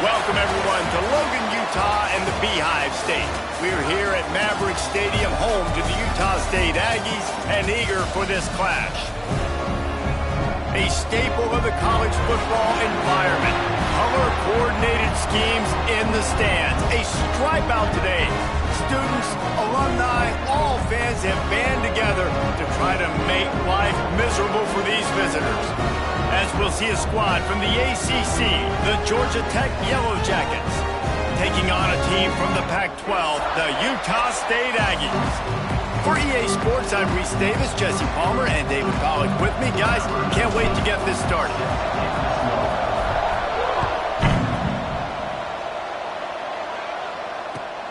Welcome, everyone, to Logan, Utah and the Beehive State. We're here at Maverick Stadium, home to the Utah State Aggies, and eager for this clash. A staple of the college football environment. Color-coordinated schemes in the stands. A stripe out today. Students, alumni, all fans have band together to try to make life miserable for these visitors. As we'll see a squad from the ACC, the Georgia Tech Yellow Jackets, taking on a team from the Pac-12, the Utah State Aggies. For EA Sports, I'm Reese Davis, Jesse Palmer, and David Pollack with me. Guys, can't wait to get this started.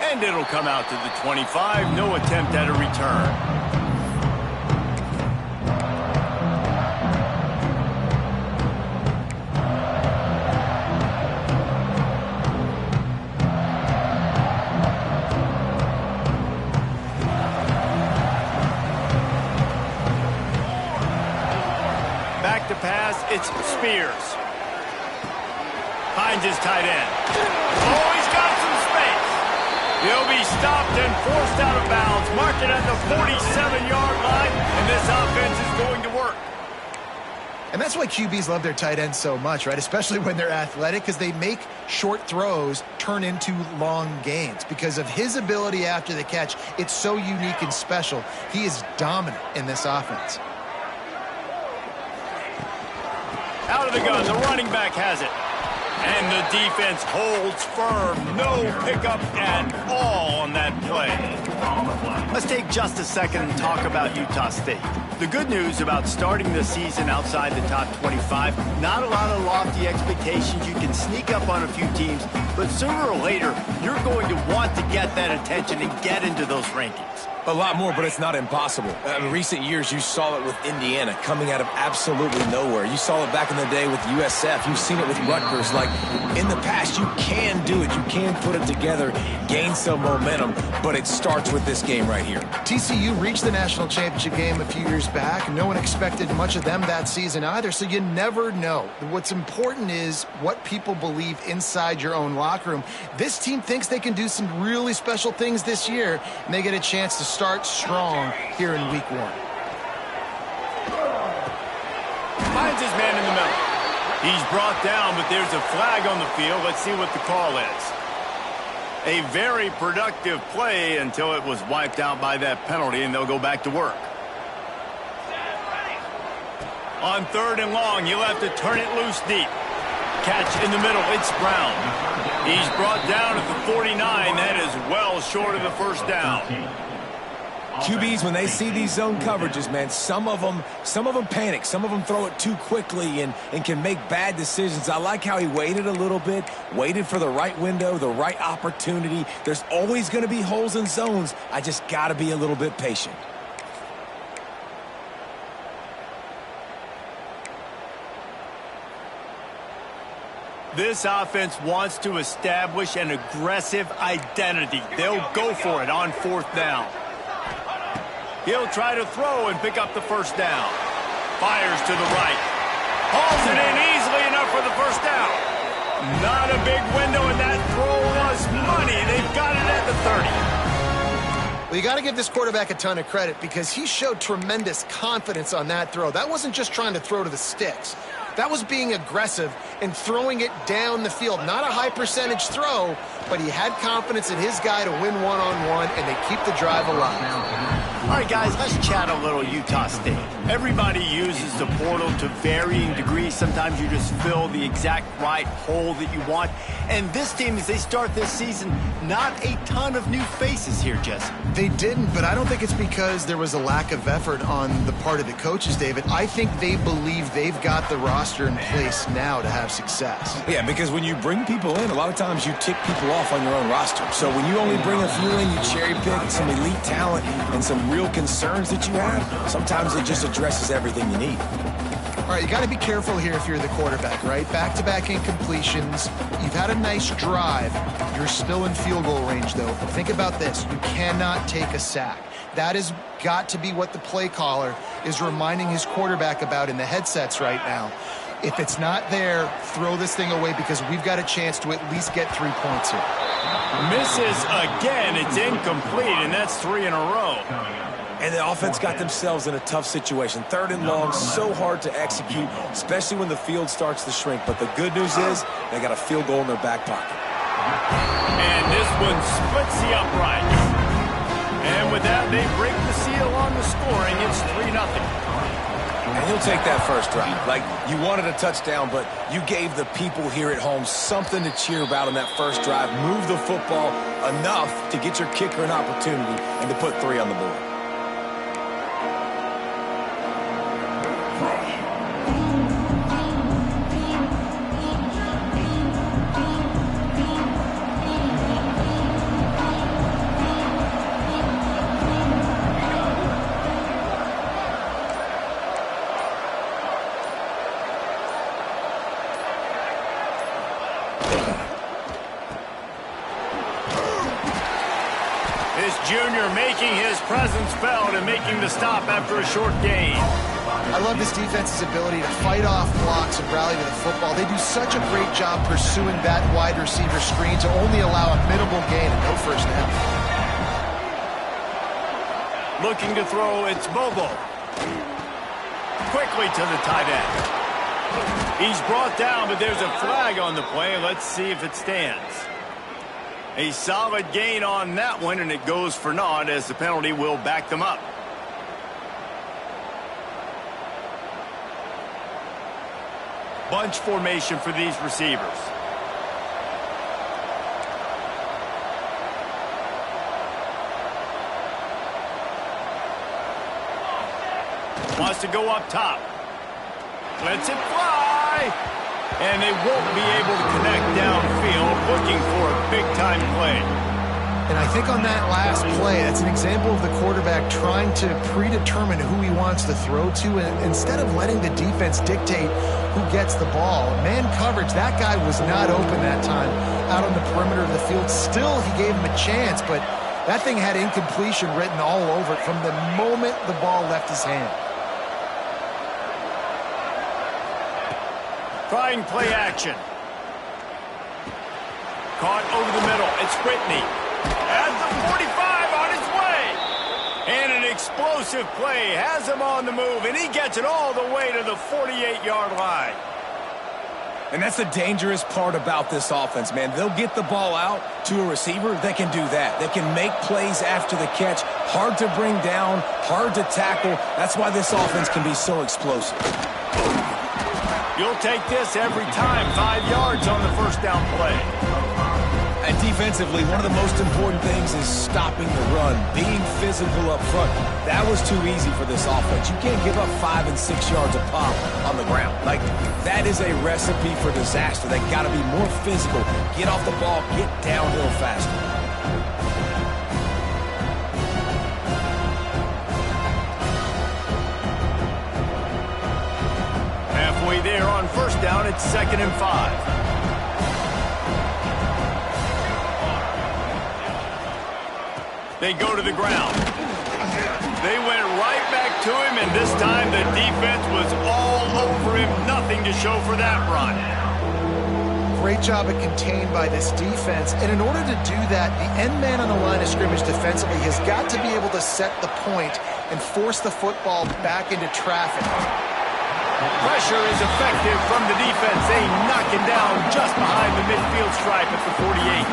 And it'll come out to the 25, no attempt at a return. Back to pass, it's Spears. Finds his tight end. Oh, he's got some space. He'll be stopped and forced out of bounds. Marked it at the 47-yard line, and this offense is going to work. And that's why QBs love their tight ends so much, right? Especially when they're athletic, because they make short throws turn into long gains. Because of his ability after the catch, it's so unique and special. He is dominant in this offense. Out of the gun, the running back has it. And the defense holds firm. No pickup at all on that play. Let's take just a second and talk about Utah State. The good news about starting the season outside the top 25, not a lot of lofty expectations. You can sneak up on a few teams, but sooner or later, you're going to want to get that attention and get into those rankings. A lot more, but it's not impossible. In recent years, you saw it with Indiana coming out of absolutely nowhere. You saw it back in the day with USF. You've seen it with Rutgers. Like, in the past, you can do it. You can put it together, gain some momentum, but it starts with this game right here. TCU reached the national championship game a few years back. No one expected much of them that season either, so you never know. What's important is what people believe inside your own locker room. This team thinks they can do some really special things this year, and they get a chance to start strong here in week 1. Finds his man in the middle. He's brought down, but there's a flag on the field. Let's see what the call is. A very productive play until it was wiped out by that penalty, and they'll go back to work. On 3rd and long, you'll have to turn it loose deep. Catch in the middle, it's Brown. He's brought down at the 49. That is well short of the first down. QBs, when they see these zone coverages, man, some of them panic. Some of them throw it too quickly and can make bad decisions. I like how he waited a little bit, waited for the right window, the right opportunity. There's always going to be holes in zones. I just got to be a little bit patient. This offense wants to establish an aggressive identity. They'll go for it on 4th down. He'll try to throw and pick up the first down. Fires to the right. Hauls it in easily enough for the first down. Not a big window, and that throw was money. They've got it at the 30. Well, you got to give this quarterback a ton of credit because he showed tremendous confidence on that throw. That wasn't just trying to throw to the sticks. That was being aggressive and throwing it down the field. Not a high percentage throw, but he had confidence in his guy to win one-on-one, and they keep the drive alive. All right, guys, let's chat a little Utah State. Everybody uses the portal to varying degrees. Sometimes you just fill the exact right hole that you want. And this team, as they start this season, not a ton of new faces here, Jesse. They didn't, but I don't think it's because there was a lack of effort on the part of the coaches, David. I think they believe they've got the roster in place now to have success. Yeah, because when you bring people in, a lot of times you tick people off on your own roster. So when you only bring a few in, you cherry pick some elite talent and some real concerns that you have, sometimes it just addresses everything you need. All right, you got to be careful here if you're the quarterback, right? Back-to-back incompletions. You've had a nice drive. You're still in field goal range, though. Think about this. You cannot take a sack. That has got to be what the play caller is reminding his quarterback about in the headsets right now. If it's not there, throw this thing away because we've got a chance to at least get 3 points here. Misses again. It's incomplete, and that's 3 in a row. And the offense got themselves in a tough situation. 3rd and long, so hard to execute, especially when the field starts to shrink. But the good news is they got a field goal in their back pocket. And this one splits the uprights. And with that, they break the seal on the scoring. It's 3-0. And he'll take that first drive. Like, you wanted a touchdown, but you gave the people here at home something to cheer about on that first drive. Move the football enough to get your kicker an opportunity and to put 3 on the board. Junior making his presence felt and making the stop after a short gain. I love this defense's ability to fight off blocks and rally to the football. They do such a great job pursuing that wide receiver screen to only allow a minimal gain and no first down. Looking to throw, it's Bobo. Quickly to the tight end. He's brought down, but there's a flag on the play. Let's see if it stands. A solid gain on that one, and it goes for naught as the penalty will back them up. Bunch formation for these receivers. Wants to go up top. Lets it fly. And they won't be able to connect downfield, looking for a big-time play. And I think on that last play, that's an example of the quarterback trying to predetermine who he wants to throw to, and instead of letting the defense dictate who gets the ball. Man coverage, that guy was not open that time out on the perimeter of the field. Still, he gave him a chance, but that thing had incompletion written all over it from the moment the ball left his hand. Trying play action. Caught over the middle. It's Whitney. At the 45 on his way. And an explosive play. Has him on the move, and he gets it all the way to the 48-yard line. And that's the dangerous part about this offense, man. They'll get the ball out to a receiver. They can do that. They can make plays after the catch. Hard to bring down, hard to tackle. That's why this offense can be so explosive. You'll take this every time. 5 yards on the first down play. And defensively, one of the most important things is stopping the run, being physical up front. That was too easy for this offense. You can't give up 5 and 6 yards a pop on the ground. Like, that is a recipe for disaster. They got to be more physical. Get off the ball, get downhill faster. There on first down, it's 2nd and 5. They go to the ground. They went right back to him, and this time the defense was all over him. Nothing to show for that run. Great job of contained by this defense. And in order to do that, the end man on the line of scrimmage defensively has got to be able to set the point and force the football back into traffic. Pressure is effective from the defense. They knock him down just behind the midfield stripe at the 48.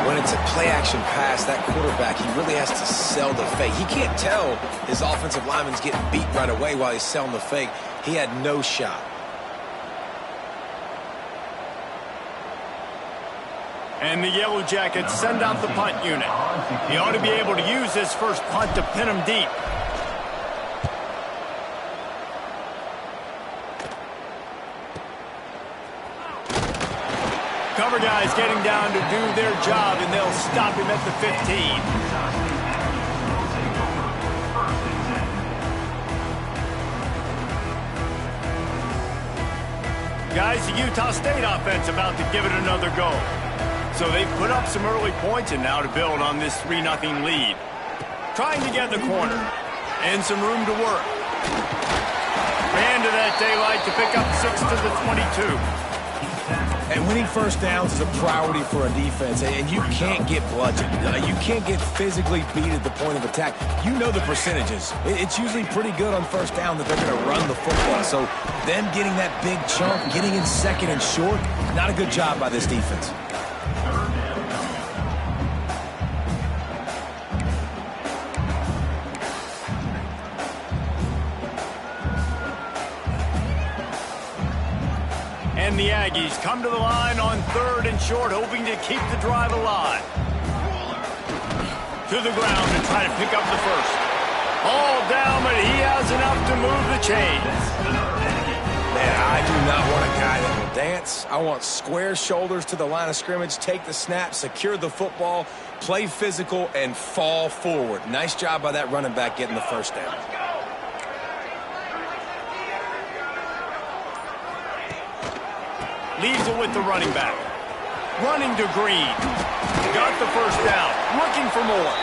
When it's a play-action pass, that quarterback, he really has to sell the fake. He can't tell his offensive lineman's getting beat right away while he's selling the fake. He had no shot. And the Yellow Jackets send out the punt unit. He ought to be able to use this first punt to pin him deep. Cover guys getting down to do their job, and they'll stop him at the 15. Guys, the Utah State offense about to give it another go. So they've put up some early points, and now to build on this 3-0 lead. Trying to get the corner, and some room to work. Ran to that daylight to pick up 16. to the 22. And winning first downs is a priority for a defense, and you can't get bludgeoned. You can't get physically beat at the point of attack. You know the percentages. It's usually pretty good on first down that they're going to run the football. So them getting that big chunk, getting in second and short, not a good job by this defense. And the Aggies come to the line on 3rd and short, hoping to keep the drive alive. To the ground to try to pick up the first. All down, but he has enough to move the chains. Man, I do not want a guy that will dance. I want square shoulders to the line of scrimmage, take the snap, secure the football, play physical, and fall forward. Nice job by that running back getting the first down. Leaves it with the running back. Running to Green. Got the first down. Looking for more.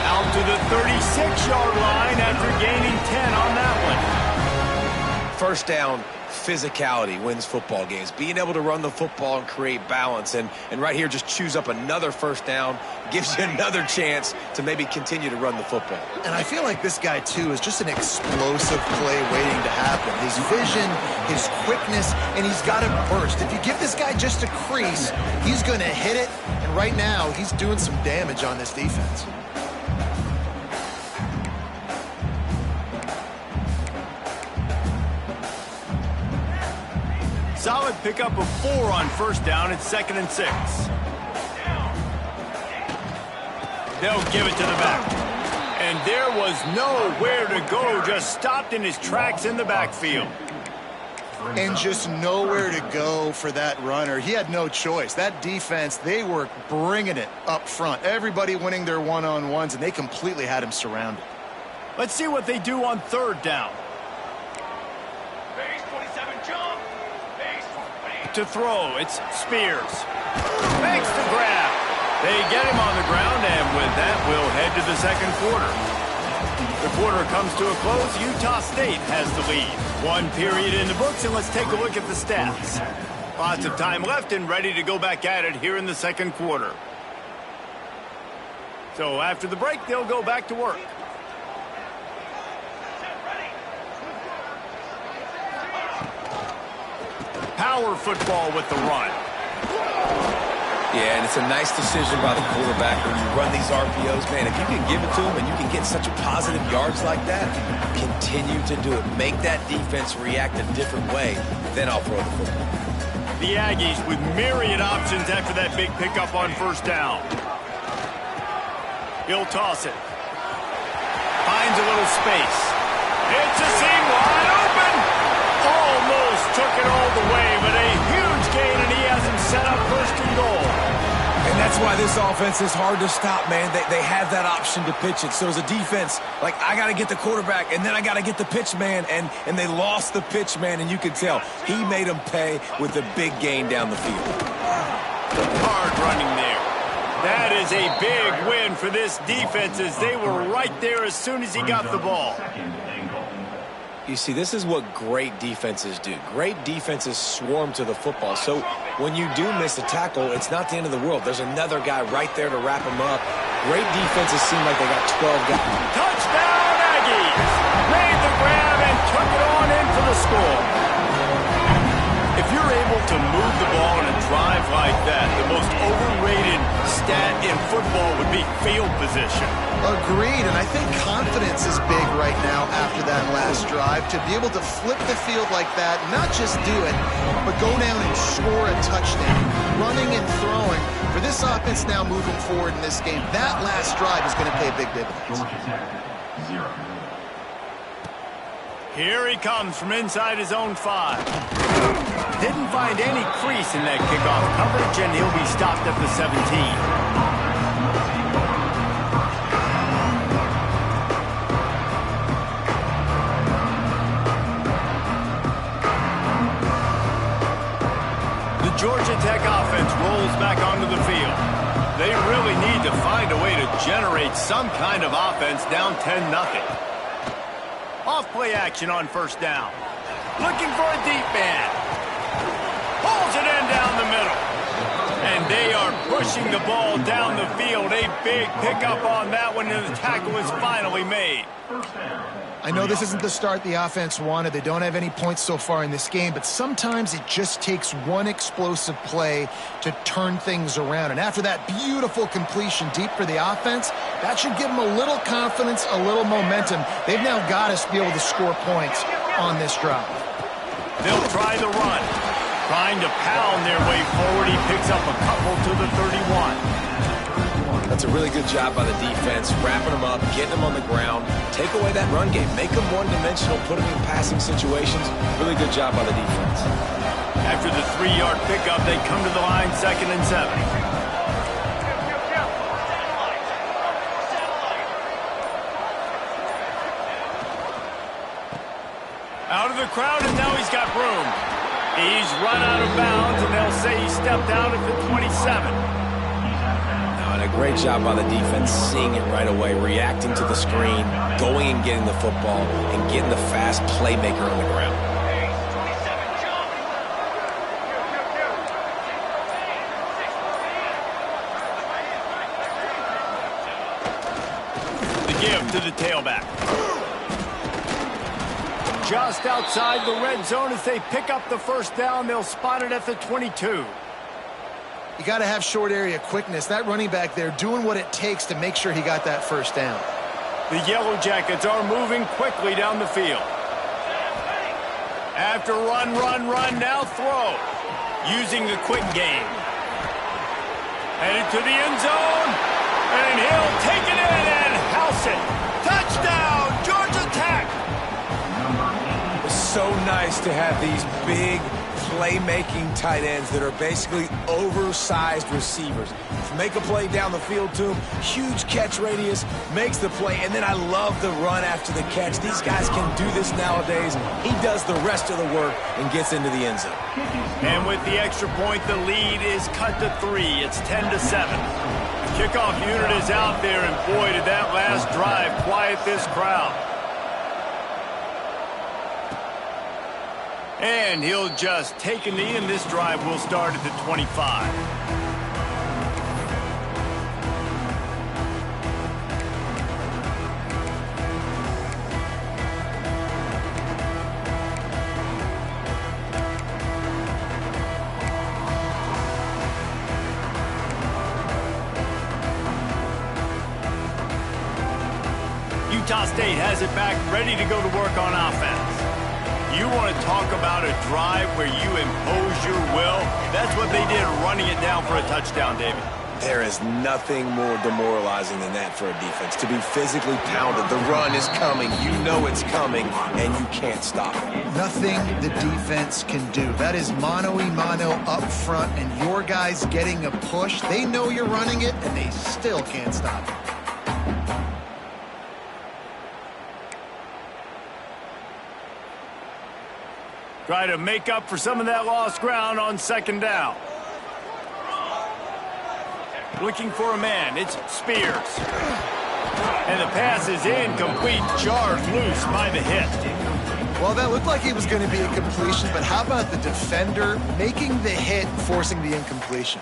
Out to the 36-yard line after gaining 10 on that one. First down, physicality wins football games. Being able to run the football and create balance. And right here, just choose up another first down. Gives you another chance to maybe continue to run the football. And I feel like this guy, too, is just an explosive play waiting to happen. His vision, his quickness, and he's got to burst. If you give this guy just a crease, he's going to hit it. And right now, he's doing some damage on this defense. Solid pickup of 4 on first down. It's 2nd and 6. They'll give it to the back. And there was nowhere to go, just stopped in his tracks in the backfield. And just nowhere to go for that runner. He had no choice. That defense, they were bringing it up front. Everybody winning their one-on-ones, and they completely had him surrounded. Let's see what they do on 3rd down. To throw, it's Spears. Makes the grab. They get him on the ground, and with that, we'll head to the 2nd quarter. The quarter comes to a close. Utah State has the lead. 1 period in the books, and let's take a look at the stats. Lots of time left and ready to go back at it here in the 2nd quarter. So after the break, they'll go back to work. Power football with the run. Yeah, and it's a nice decision by the quarterback when you run these RPOs. Man, if you can give it to him and you can get such positive yards like that, continue to do it. Make that defense react a different way, then I'll throw the football. The Aggies with myriad options after that big pickup on first down. He'll toss it. Finds a little space. It's a seam wide open. Almost took it all the way, but a huge gain, and he has him set up 1st and goal. And that's why this offense is hard to stop, man. They have that option to pitch it. So as a defense, like, I got to get the quarterback, and then I got to get the pitch man, and they lost the pitch man, and you could tell. He made them pay with a big gain down the field. Hard running there. That is a big win for this defense, as they were right there as soon as he got the ball. You see, this is what great defenses do. Great defenses swarm to the football. So when you do miss a tackle, it's not the end of the world. There's another guy right there to wrap him up. Great defenses seem like they got 12 guys. Touchdown, Aggies! Made the grab and took it on in for the score. If you're able to move the ball in a drive like that, the most overrated stat in football would be field position. Agreed, and I think confidence is big right now after that last drive. To be able to flip the field like that, not just do it, but go down and score a touchdown. Running and throwing. For this offense now moving forward in this game, that last drive is going to pay big dividends. Here he comes from inside his own 5. Didn't find any crease in that kickoff coverage, and he'll be stopped at the 17. The Georgia Tech offense rolls back onto the field. They really need to find a way to generate some kind of offense down 10-0. Off play action on first down. Looking for a deep man. pushing the ball down the field. A big pickup on that one, and the tackle is finally made. I know this isn't the start the offense wanted. They don't have any points so far in this game, but sometimes it just takes one explosive play to turn things around. And after that beautiful completion deep for the offense, that should give them a little confidence, a little momentum. They've now got to be able to score points on this drive. They'll try the run. Trying to pound their way forward. He picks up a couple to the 31. That's a really good job by the defense, wrapping them up, getting them on the ground, take away that run game, make them one-dimensional, put them in passing situations. Really good job by the defense. After the 3-yard pickup, they come to the line 2nd and 7. Out of the crowd, and now he's got room. He's run out of bounds, and they'll say he stepped out at the 27. And a great job by the defense, seeing it right away, reacting to the screen, going and getting the football, and getting the fast playmaker on the ground. The give to the tailback. Just outside the red zone as they pick up the first down. They'll spot it at the 22. You got to have short area quickness. That running back there doing what it takes to make sure he got that first down. The Yellow Jackets are moving quickly down the field. After run, now throw. Using the quick game. Headed to the end zone. And he'll take it in and house it. Touchdown, Georgia Tech. It's so nice to have these big playmaking tight ends that are basically oversized receivers. Make a play down the field to him, huge catch radius, makes the play, and then I love the run after the catch. These guys can do this nowadays. He does the rest of the work and gets into the end zone. And with the extra point, the lead is cut to 3. It's 10-7. The kickoff unit is out there, and boy, did that last drive quiet this crowd. And he'll just take a knee, and this drive will start at the 25. Utah State has it back, ready to go to work on offense. You want to talk about a drive where you impose your will? That's what they did, running it down for a touchdown, David. There is nothing more demoralizing than that for a defense, to be physically pounded. The run is coming. You know it's coming, and you can't stop it. Nothing the defense can do. That is mano-a-mano up front, and your guys getting a push. They know you're running it, and they still can't stop it. Try to make up for some of that lost ground on second down. Looking for a man. It's Spears. And the pass is incomplete. Charged loose by the hit. Well, that looked like he was going to be a completion, but how about the defender making the hit, forcing the incompletion?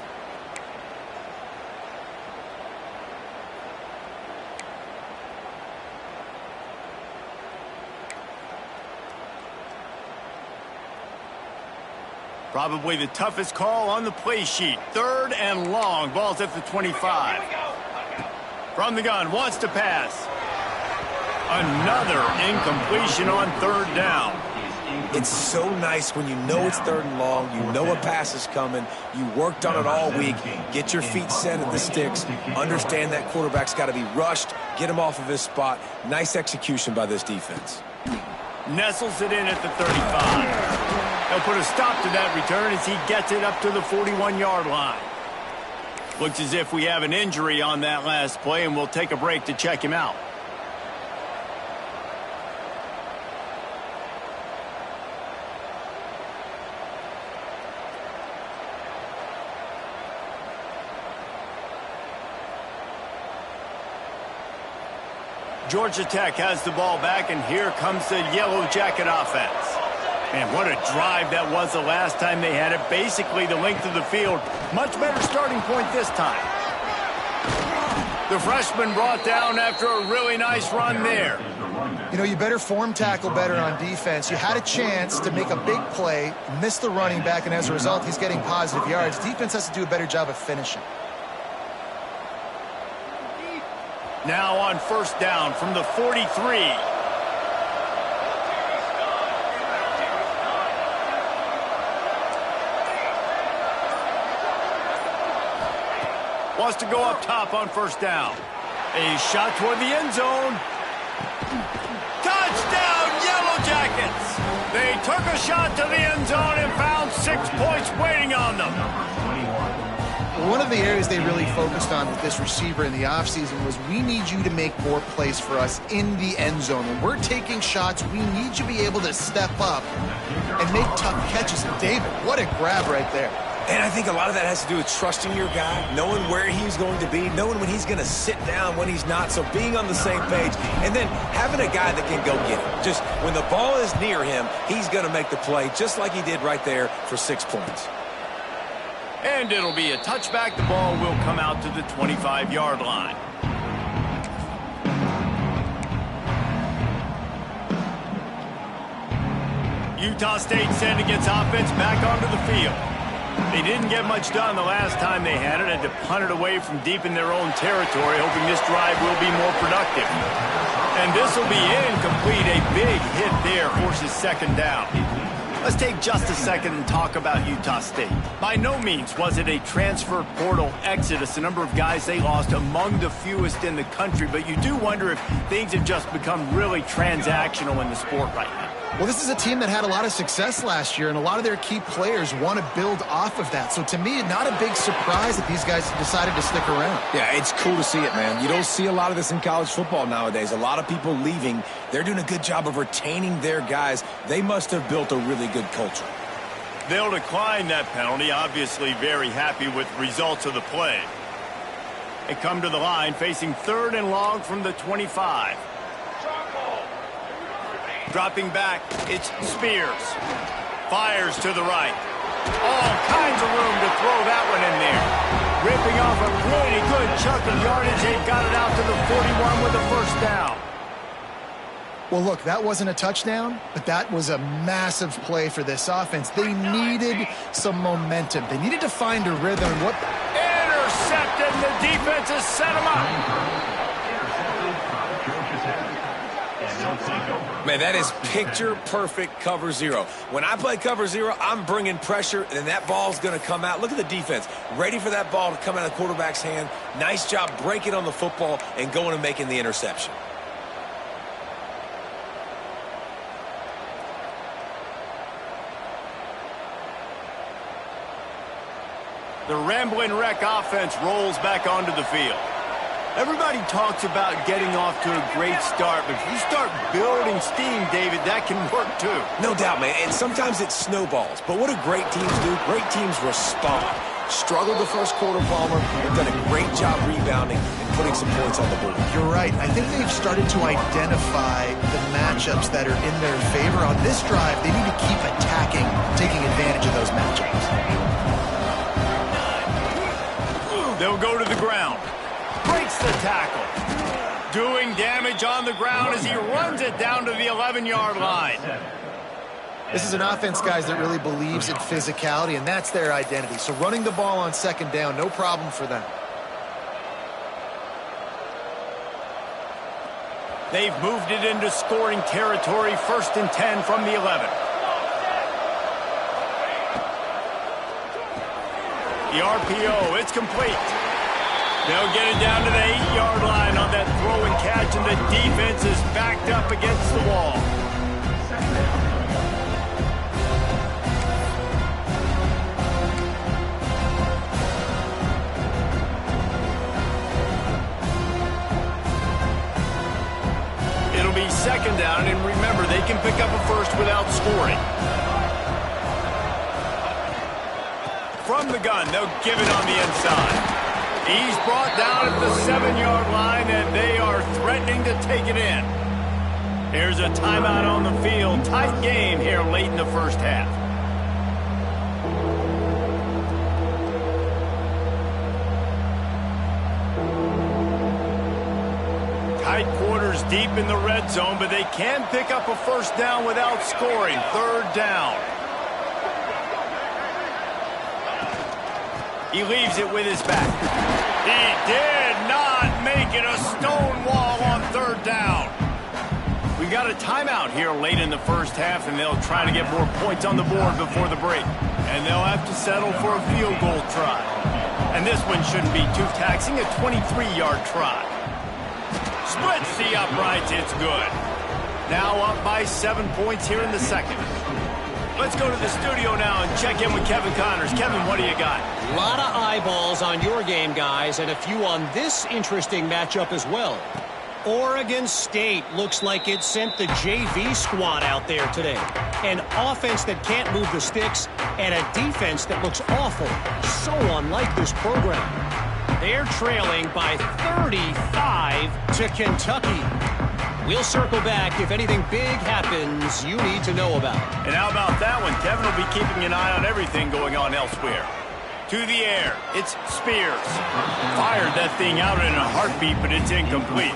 Probably the toughest call on the play sheet. 3rd and long. Ball's at the 25. From the gun, wants to pass. Another incompletion on 3rd down. It's so nice when you know it's 3rd and long, you know a pass is coming, you worked on it all week, get your feet set at the sticks, understand that quarterback's got to be rushed, get him off of his spot. Nice execution by this defense. Nestles it in at the 35. They'll put a stop to that return as he gets it up to the 41-yard line. Looks as if we have an injury on that last play, and we'll take a break to check him out. Georgia Tech has the ball back, and here comes the Yellow Jacket offense. Man, what a drive that was the last time they had it. Basically the length of the field. Much better starting point this time. The freshman brought down after a really nice run there. You know, you better form tackle better on defense. You had a chance to make a big play, miss the running back, and as a result, he's getting positive yards. Defense has to do a better job of finishing. Now on first down from the 43. Wants to go up top on first down. A shot toward the end zone. Touchdown, Yellow Jackets! They took a shot to the end zone and found 6 points waiting on them. One of the areas they really focused on with this receiver in the offseason was we need you to make more plays for us in the end zone. When we're taking shots, we need you to be able to step up and make tough catches. And David, what a grab right there. And I think a lot of that has to do with trusting your guy, knowing where he's going to be, knowing when he's going to sit down, when he's not, so being on the same page, and then having a guy that can go get it. Just when the ball is near him, he's going to make the play just like he did right there for 6 points. And it'll be a touchback. The ball will come out to the 25-yard line. Utah State sending its offense back onto the field. They didn't get much done the last time they had it. Had to punt it away from deep in their own territory, hoping this drive will be more productive. And this will be incomplete. A big hit there forces second down. Let's take just a second and talk about Utah State. By no means was it a transfer portal exodus, a number of guys they lost among the fewest in the country, but you do wonder if things have just become really transactional in the sport right now. Well, this is a team that had a lot of success last year, and a lot of their key players want to build off of that. So to me, not a big surprise that these guys decided to stick around. Yeah, it's cool to see it, man. You don't see a lot of this in college football nowadays. A lot of people leaving. They're doing a good job of retaining their guys. They must have built a really good culture. They'll decline that penalty, obviously very happy with the results of the play. They come to the line facing 3rd and long from the 25. Dropping back, it's Spears. Fires to the right. All kinds of room to throw that one in there. Ripping off a pretty good chunk of yardage. They got it out to the 41 with a first down. Well, look, that wasn't a touchdown, but that was a massive play for this offense. They needed some momentum. They needed to find a rhythm. Intercepted, the defense has set them up. Man, that is picture-perfect cover zero. When I play cover zero, I'm bringing pressure, and that ball's going to come out. Look at the defense. Ready for that ball to come out of the quarterback's hand. Nice job breaking on the football and going and making the interception. The Ramblin' Wreck offense rolls back onto the field. Everybody talks about getting off to a great start, but if you start building steam, David, that can work too. No doubt, man, and sometimes it snowballs. But what do great teams do? Great teams respond. Struggled the first quarter, Palmer. They've done a great job rebounding and putting some points on the board. You're right. I think they've started to identify the matchups that are in their favor. On this drive, they need to keep attacking, taking advantage of those matchups. They'll go to the ground. Breaks the tackle. Doing damage on the ground as he runs it down to the 11-yard line. This is an offense, guys, that really believes in physicality, and that's their identity. So running the ball on second down, no problem for them. They've moved it into scoring territory, 1st and 10 from the 11. The RPO, it's complete. They'll get it down to the 8-yard line on that throw and catch, and the defense is backed up against the wall. It'll be second down, and remember, they can pick up a first without scoring. From the gun, they'll give it on the inside. He's brought down at the 7-yard line, and they are threatening to take it in. Here's a timeout on the field. Tight game here late in the first half. Tight quarters deep in the red zone, but they can pick up a first down without scoring. Third down. He leaves it with his back. He did not make it a stone wall on third down. We got a timeout here late in the first half, and they'll try to get more points on the board before the break. And they'll have to settle for a field goal try. And this one shouldn't be too taxing, a 23-yard try. Splits the uprights, it's good. Now up by 7 points here in the second. Let's go to the studio now and check in with Kevin Connors. Kevin, what do you got? A lot of eyeballs on your game, guys, and a few on this interesting matchup as well. Oregon State looks like it sent the JV squad out there today. An offense that can't move the sticks and a defense that looks awful. So unlike this program. They're trailing by 35 to Kentucky. We'll circle back if anything big happens you need to know about. And how about that one? Kevin will be keeping an eye on everything going on elsewhere. To the air, it's Spears. Fired that thing out in a heartbeat, but it's incomplete.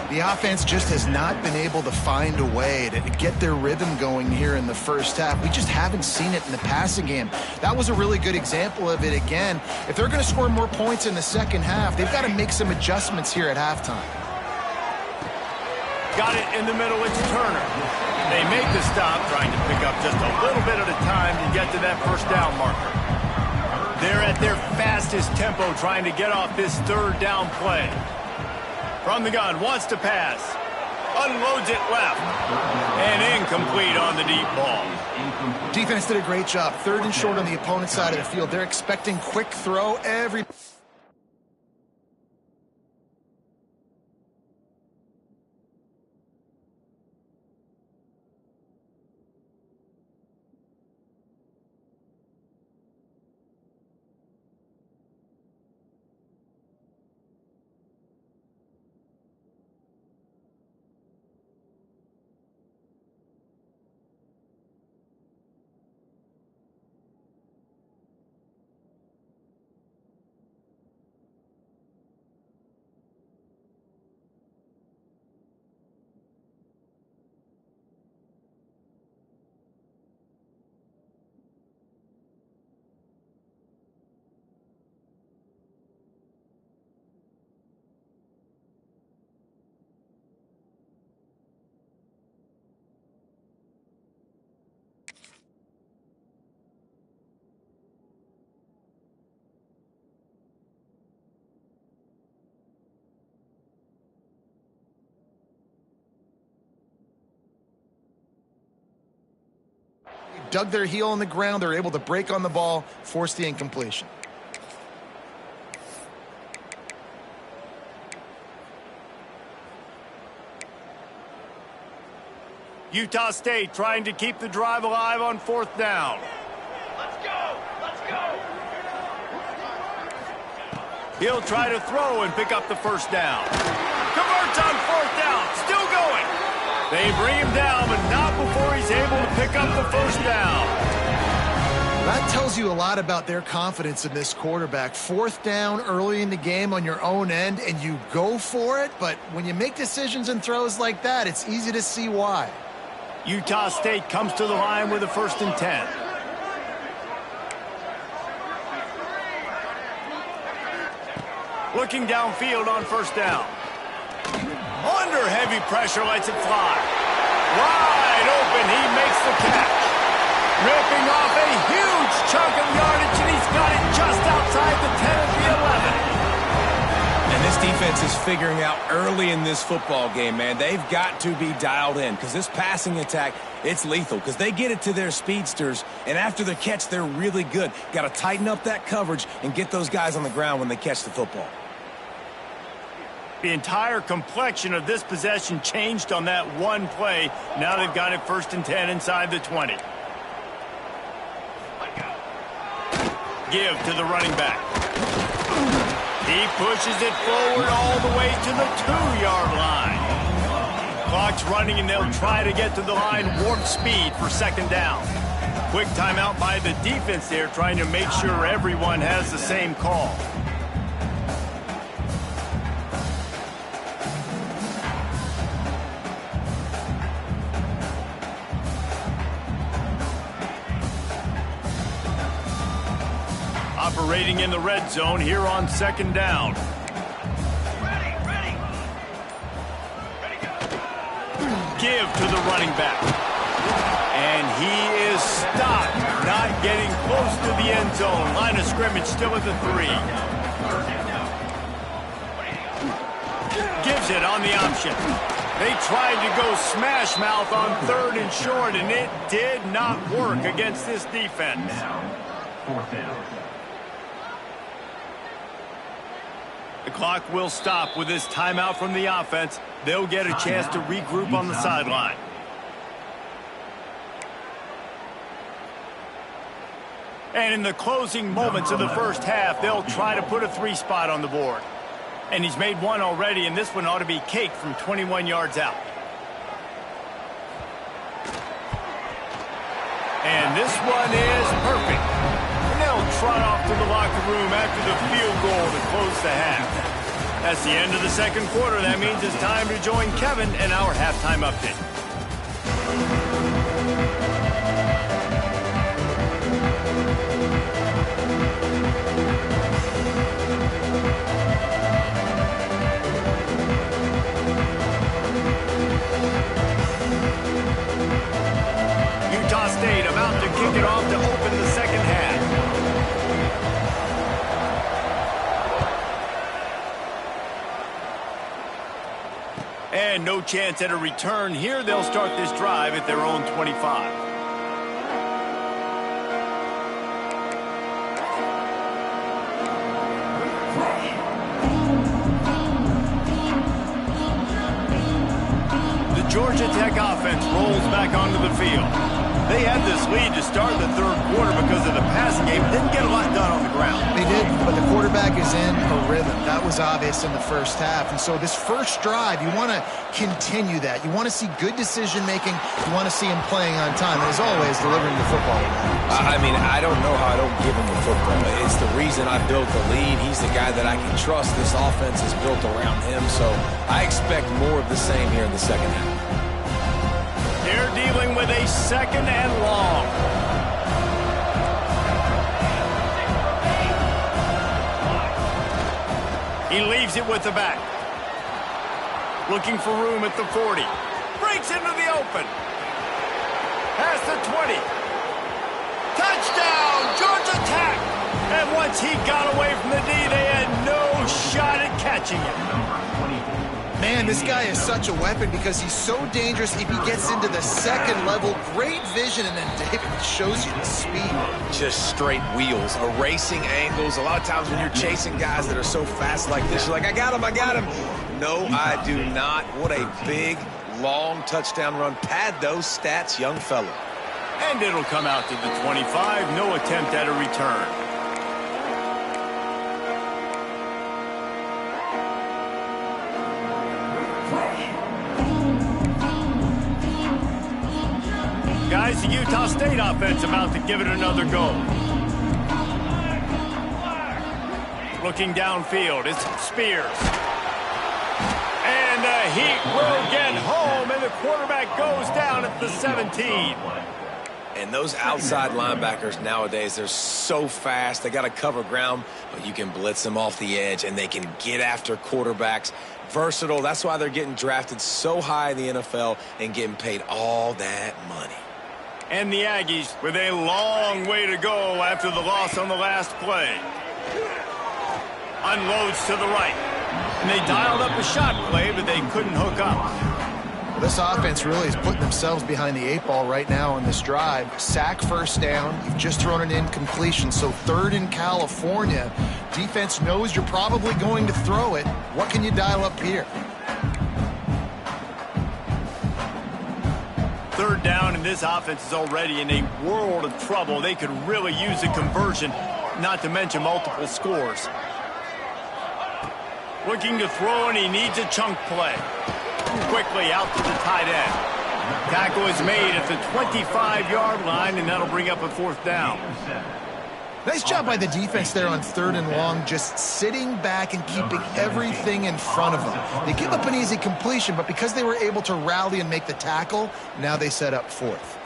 The offense just has not been able to find a way to get their rhythm going here in the first half. We just haven't seen it in the passing game. That was a really good example of it again. If they're going to score more points in the second half, they've got to make some adjustments here at halftime. Got it in the middle, it's Turner. They make the stop, trying to pick up just a little bit at a time to get to that first down marker. They're at their fastest tempo trying to get off this third down play. From the gun, wants to pass. Unloads it left. And incomplete on the deep ball. Defense did a great job. Third and short on the opponent's side of the field. They're expecting quick throw every... Dug their heel on the ground. They're able to break on the ball, force the incompletion. Utah State trying to keep the drive alive on fourth down. Let's go! Let's go! He'll try to throw and pick up the first down. Converts on fourth down. Still going. They bring him down, but not before he's able to pick up the first down. That tells you a lot about their confidence in this quarterback. Fourth down early in the game on your own end, and you go for it. But when you make decisions and throws like that, it's easy to see why. Utah State comes to the line with a 1st and 10. Looking downfield on first down. Under heavy pressure, lets it fly. Wide open, he makes the catch. Ripping off a huge chunk of yardage, and he's got it just outside the 10 of the 11. And this defense is figuring out early in this football game, man. They've got to be dialed in because this passing attack, it's lethal because they get it to their speedsters, and after the catch, they're really good. Got to tighten up that coverage and get those guys on the ground when they catch the football. The entire complexion of this possession changed on that one play. Now they've got it 1st and 10 inside the 20. Give to the running back. He pushes it forward all the way to the 2-yard line. Clock's running, and they'll try to get to the line warp speed for second down. Quick timeout by the defense there, trying to make sure everyone has the same call. Operating in the red zone here on second down. Ready, go. Give to the running back. And he is stopped, not getting close to the end zone. Line of scrimmage still at the 3. Gives it on the option. They tried to go smash mouth on 3rd and short, and it did not work against this defense. Fourth down. The clock will stop with this timeout from the offense. They'll get a chance to regroup on the sideline. And in the closing moments of the first half, they'll try to put a 3 spot on the board. And he's made one already, and this one ought to be cake from 21 yards out. And this one is perfect. And they'll trot off to the locker room after the field goal to close the half. That's the end of the second quarter. That means it's time to join Kevin in our halftime update. Utah State about to kick it off to open the second half. And no chance at a return here. They'll start this drive at their own 25. Georgia Tech offense rolls back onto the field. They had this lead to start the third quarter because of the passing game. Didn't get a lot done on the ground. They did, but the quarterback is in a rhythm. That was obvious in the first half. And so this first drive, you want to continue that. You want to see good decision-making. You want to see him playing on time. And as always, delivering the football. I mean, I don't know how I don't give him the football. It's the reason I built the lead. He's the guy that I can trust. This offense is built around him. So I expect more of the same here in the second half. They're dealing with a second and long. He leaves it with the back. Looking for room at the 40. Breaks into the open. Past the 20. Touchdown, Georgia Tech! And once he got away from the D, they had no shot at catching him. Man, this guy is such a weapon because he's so dangerous if he gets into the second level. Great vision, and then David shows you the speed. Just straight wheels, erasing angles. A lot of times when you're chasing guys that are so fast like this, you're like, I got him. No, I do not. What a big, long touchdown run. Pad those stats, young fella. And it'll come out to the 25. No attempt at a return. Guys, the Utah State offense about to give it another go. Looking downfield, it's Spears. And the Heat will get home, and the quarterback goes down at the 17. And those outside linebackers nowadays, they're so fast. They got to cover ground, but you can blitz them off the edge, and they can get after quarterbacks. Versatile. That's why they're getting drafted so high in the NFL and getting paid all that money. And the Aggies with a long way to go after the loss on the last play. Unloads to the right. And they dialed up a shot play, but they couldn't hook up. Well, this offense really is putting themselves behind the 8 ball right now on this drive. Sack, first down. You've just thrown an incompletion, so 3rd in California. Defense knows you're probably going to throw it. What can you dial up here? 3rd down, and this offense is already in a world of trouble. They could really use a conversion, not to mention multiple scores. Looking to throw, and he needs a chunk play. Quickly out to the tight end. Tackle is made at the 25-yard line, and that'll bring up a 4th down. Nice job by the defense there on 3rd and long, just sitting back and keeping everything in front of them. They give up an easy completion, but because they were able to rally and make the tackle, now they set up 4th.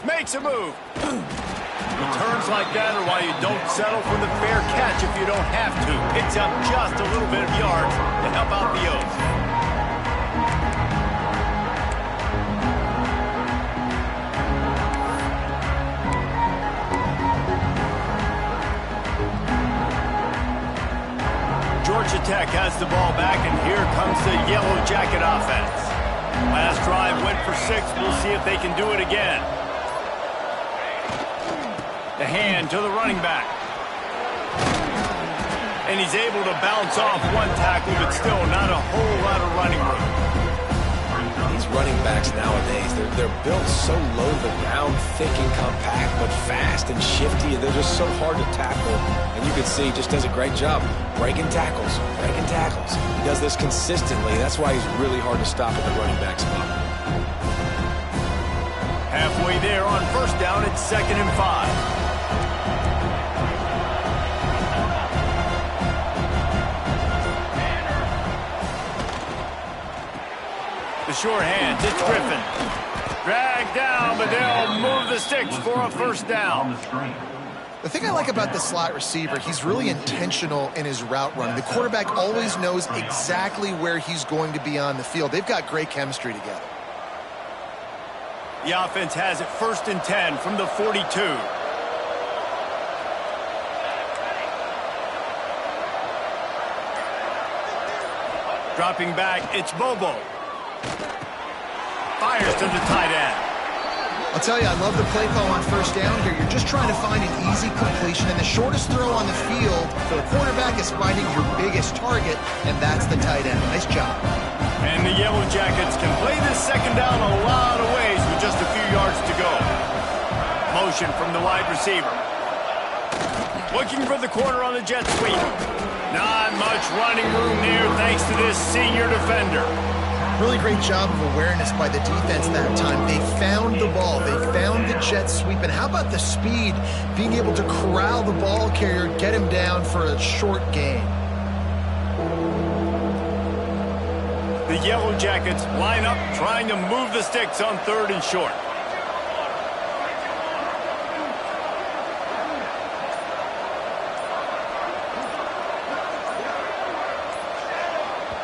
Makes a move. Returns like that are why you don't settle for the fair catch if you don't have to. Picks up just a little bit of yards to help out the O's. Georgia Tech has the ball back, and here comes the Yellow Jacket offense. Last drive went for 6. We'll see if they can do it again. The hand to the running back. And he's able to bounce off one tackle, but still not a whole lot of running room. These running backs nowadays, they're built so low to the ground, thick and compact, but fast and shifty. They're just so hard to tackle. And you can see he just does a great job breaking tackles, breaking tackles. He does this consistently. That's why he's really hard to stop at the running back spot. Halfway there on 1st down, it's 2nd and 5. The short hands, it's Griffin. Dragged down, but they'll move the sticks for a 1st down. The thing I like about the slot receiver, he's really intentional in his route running. The quarterback always knows exactly where he's going to be on the field. They've got great chemistry together. The offense has it 1st and 10 from the 42. Dropping back, it's Bobo. Fires to the tight end. I'll tell you, I love the play call on 1st down here. You're just trying to find an easy completion, and the shortest throw on the field for the quarterback is finding your biggest target, and that's the tight end. Nice job. And the Yellow Jackets can play this 2nd down a lot of ways with just a few yards to go. Motion from the wide receiver. Looking for the corner on the jet sweep. Not much running room there thanks to this senior defender. Really great job of awareness by the defense that time. They found the ball. They found the jet sweep. And how about the speed, being able to corral the ball carrier, get him down for a short gain. The Yellow Jackets line up trying to move the sticks on 3rd and short.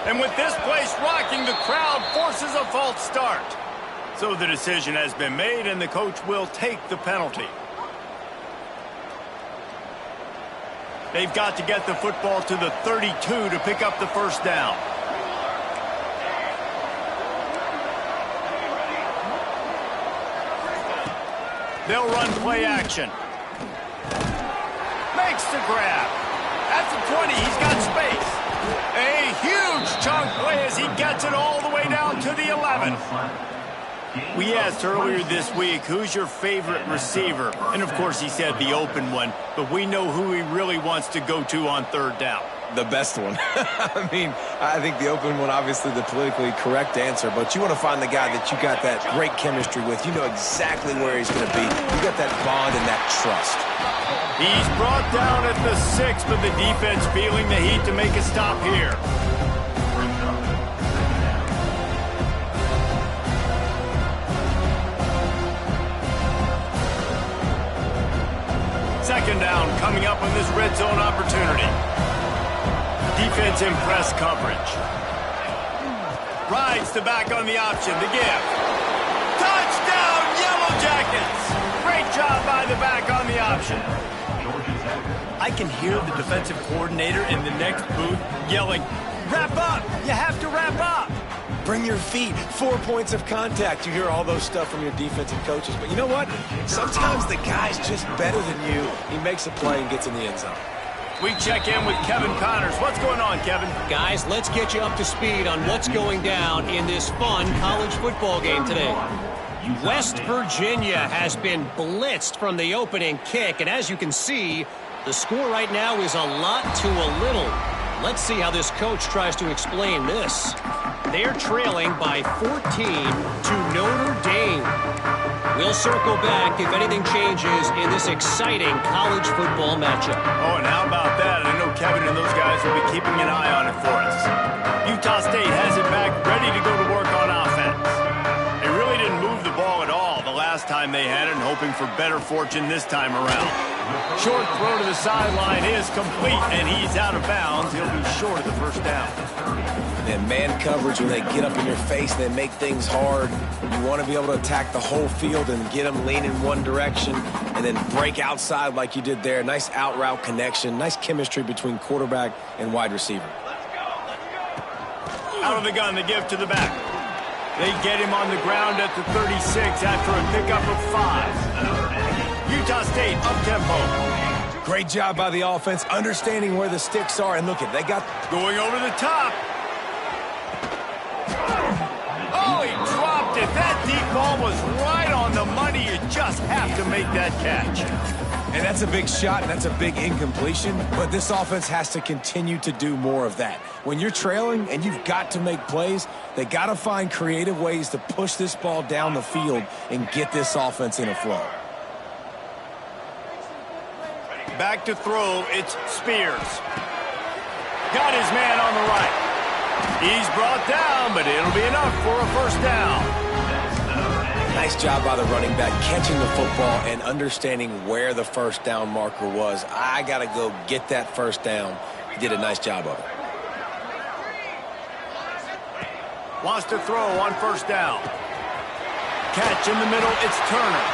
And with this place rocking, the crowd forces a false start. So the decision has been made, and the coach will take the penalty. They've got to get the football to the 32 to pick up the 1st down. They'll run play action. Makes the grab. At the 20, he's got space. A huge chunk play as he gets it all the way down to the 11. We asked earlier this week, who's your favorite receiver? And, of course, he said the open one, but we know who he really wants to go to on 3rd down. The best one. I mean, I think the open one, obviously the politically correct answer, but you want to find the guy that you got that great chemistry with. You know exactly where he's going to be. You got that bond and that trust. He's brought down at the 6, but the defense feeling the heat to make a stop here. Second down coming up on this red zone opportunity. Defense in press coverage. Rides to back on the option. The give. Touchdown, Yellow Jackets! Great job by the back on the option. I can hear the defensive coordinator in the next booth yelling, "Wrap up! You have to wrap up!" Bring your feet. 4 points of contact. You hear all those stuff from your defensive coaches. But you know what? Sometimes the guy's just better than you. He makes a play and gets in the end zone. We check in with Kevin Connors. What's going on, Kevin? Guys, let's get you up to speed on what's going down in this fun college football game today. West Virginia has been blitzed from the opening kick, and as you can see, the score right now is a lot to a little. Let's see how this coach tries to explain this. They're trailing by 14 to Notre Dame. We'll circle back if anything changes in this exciting college football matchup. Oh, and how about that? I know Kevin and those guys will be keeping an eye on it for us. Utah State has it back, ready to go to work on offense. They really didn't move the ball at all the last time they had it, and hoping for better fortune this time around. Short throw to the sideline is complete, and he's out of bounds. He'll be short of the first down. And man coverage, when they get up in your face and they make things hard, you want to be able to attack the whole field and get them leaning one direction and then break outside like you did there. Nice out route connection, nice chemistry between quarterback and wide receiver. Out of the gun, the give to the back. They get him on the ground at the 36 after a pickup of 5. Utah State up-tempo. Great job by the offense, understanding where the sticks are. And look at, they got... Going over the top. Oh, he dropped it. That deep ball was right on the money. You just have to make that catch. And that's a big shot, and that's a big incompletion. But this offense has to continue to do more of that. When you're trailing and you've got to make plays, they got to find creative ways to push this ball down the field and get this offense in a flow. Back to throw, it's Spears. Got his man on the right. He's brought down, but it'll be enough for a first down. Nice job by the running back, catching the football and understanding where the first down marker was. I got to go get that first down. He did a nice job of it. Wants to throw on first down. Catch in the middle, it's Turner.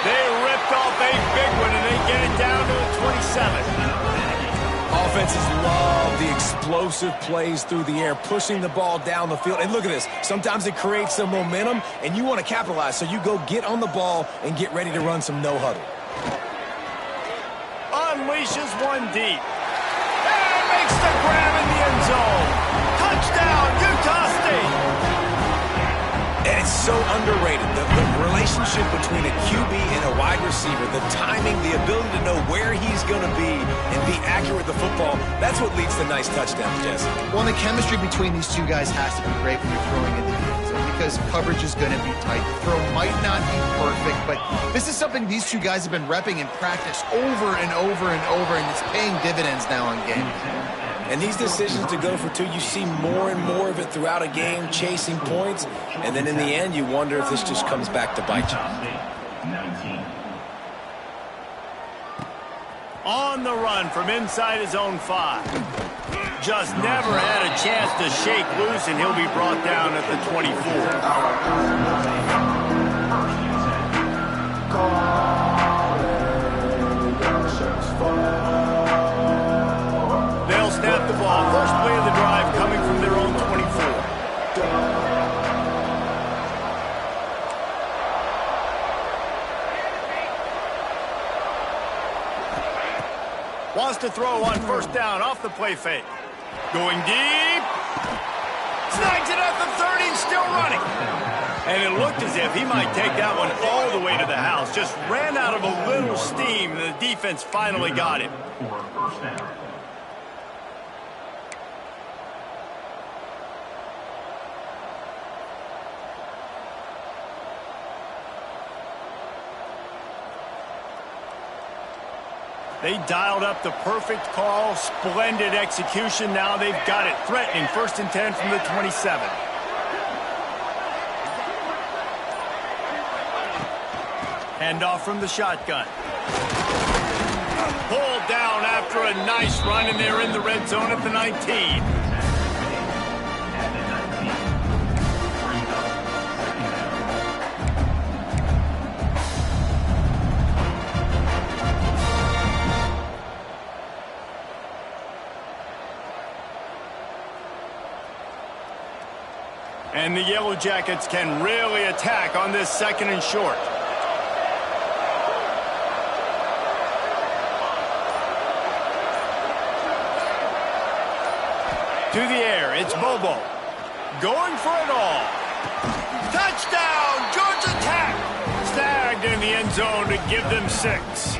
They ripped off a big one, and they get it down to the 27. Offenses love the explosive plays through the air, pushing the ball down the field. And look at this. Sometimes it creates some momentum, and you want to capitalize. So you go get on the ball and get ready to run some no-huddle. Unleashes one deep. And makes the grab in the end zone. Touchdown, Utah State. And it's so underrated. The relationship between a QB and a wide receiver, the timing, the ability to know where he's going to be and be accurate with the football, that's what leads to nice touchdowns, Jesse. Well, the chemistry between these two guys has to be great when you're throwing into the end zone because coverage is going to be tight. The throw might not be perfect, but this is something these two guys have been repping in practice over and over and over, and it's paying dividends now in games. And these decisions to go for two, you see more and more of it throughout a game, chasing points. And then in the end, you wonder if this just comes back to bite you. On the run from inside his own 5. Just never had a chance to shake loose, and he'll be brought down at the 24. They'll snap the ball. First play of the drive coming from their own 24. Wants to throw on first down off the play fake. Going deep. Snags it at the 30, still running. And it looked as if he might take that one all the way to the house. Just ran out of a little steam, and the defense finally got him. They dialed up the perfect call, splendid execution. Now they've got it. Threatening 1st and 10 from the 27. Handoff from the shotgun. Pulled down after a nice run, and they're in the red zone at the 19. And the Yellow Jackets can really attack on this 2nd and short. To the air, it's Bobo. Going for it all. Touchdown, Georgia Tech. Snagged in the end zone to give them 6.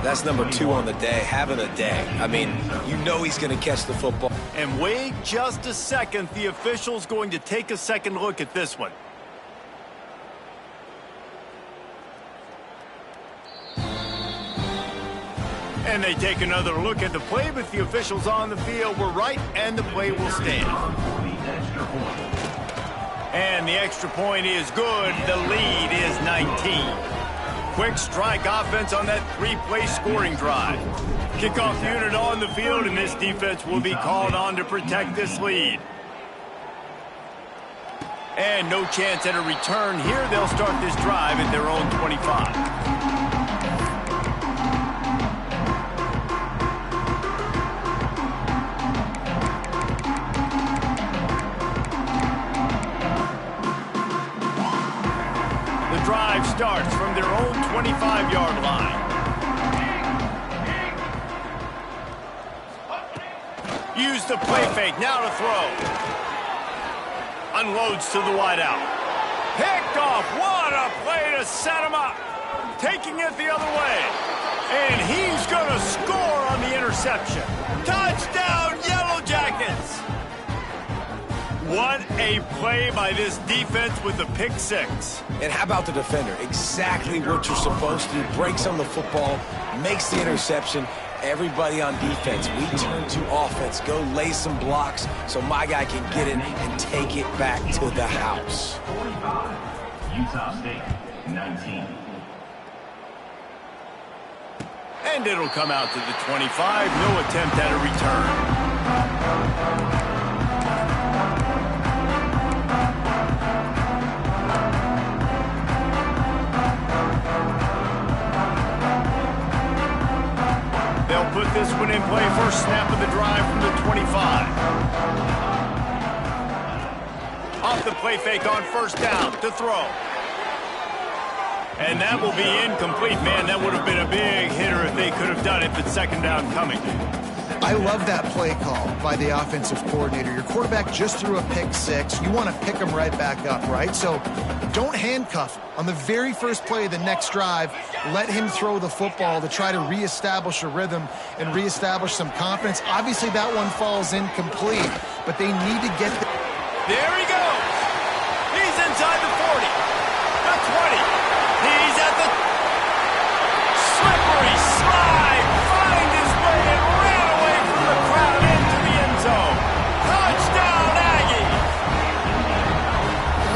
That's number 2 on the day, having a day. I mean, you know he's going to catch the football. And wait just a second. The official's going to take a second look at this one. And they take another look at the play, but the officials on the field were right, and the play will stand. And the extra point is good. The lead is 19. Quick strike offense on that 3-play scoring drive. Kickoff unit on the field, and this defense will be called on to protect this lead. And no chance at a return here. They'll start this drive at their own 25. Drive starts from their own 25-yard line. Use the play fake, now to throw. Unloads to the wideout. Picked off, what a play to set him up. Taking it the other way. And he's going to score on the interception. Touchdown, Yellow Jackets! What a play by this defense with the pick six. And how about the defender? Exactly what you're supposed to do. Breaks on the football, makes the interception. Everybody on defense, we turn to offense. Go lay some blocks so my guy can get it and take it back to the house. 45, Utah State, 19. And it'll come out to the 25. No attempt at a return. They'll put this one in play. First snap of the drive from the 25. Off the play fake on first down to throw. And that will be incomplete. Man, that would have been a big hitter if they could have done it, but second down coming. I love that play call by the offensive coordinator. Your quarterback just threw a pick six. You want to pick him right back up, right? So don't handcuff. On the very first play of the next drive, let him throw the football to try to reestablish a rhythm and reestablish some confidence. Obviously, that one falls incomplete, but they need to get the... There he goes. He's inside the 40. The 20. He's at the slippery slide. Find his way and ran away from the crowd into the end zone. Touchdown, Aggie.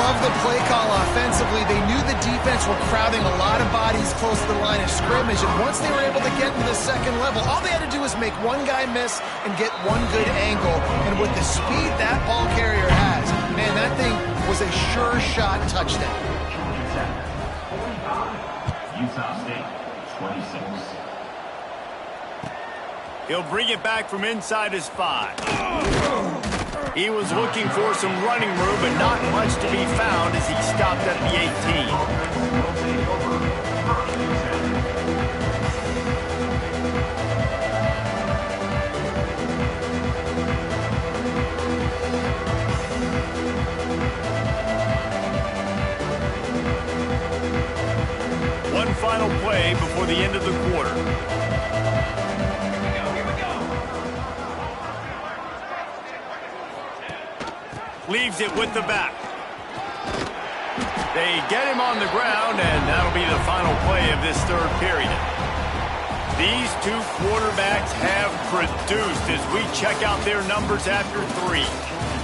Love the play call offensively. They knew the defense were crowding a lot of bodies close to the line of scrimmage, and once they were able to get into the second level, all they had to do was make one guy miss and get one good angle. And with the speed that ball carrier has, man, that thing was a sure shot touchdown. Utah State, 26. He'll bring it back from inside his 5. He was looking for some running room, but not much to be found as he stopped at the 18. One final play before the end of the quarter. Leaves it with the back. They get him on the ground, and that'll be the final play of this third period. These two quarterbacks have produced as we check out their numbers after 3.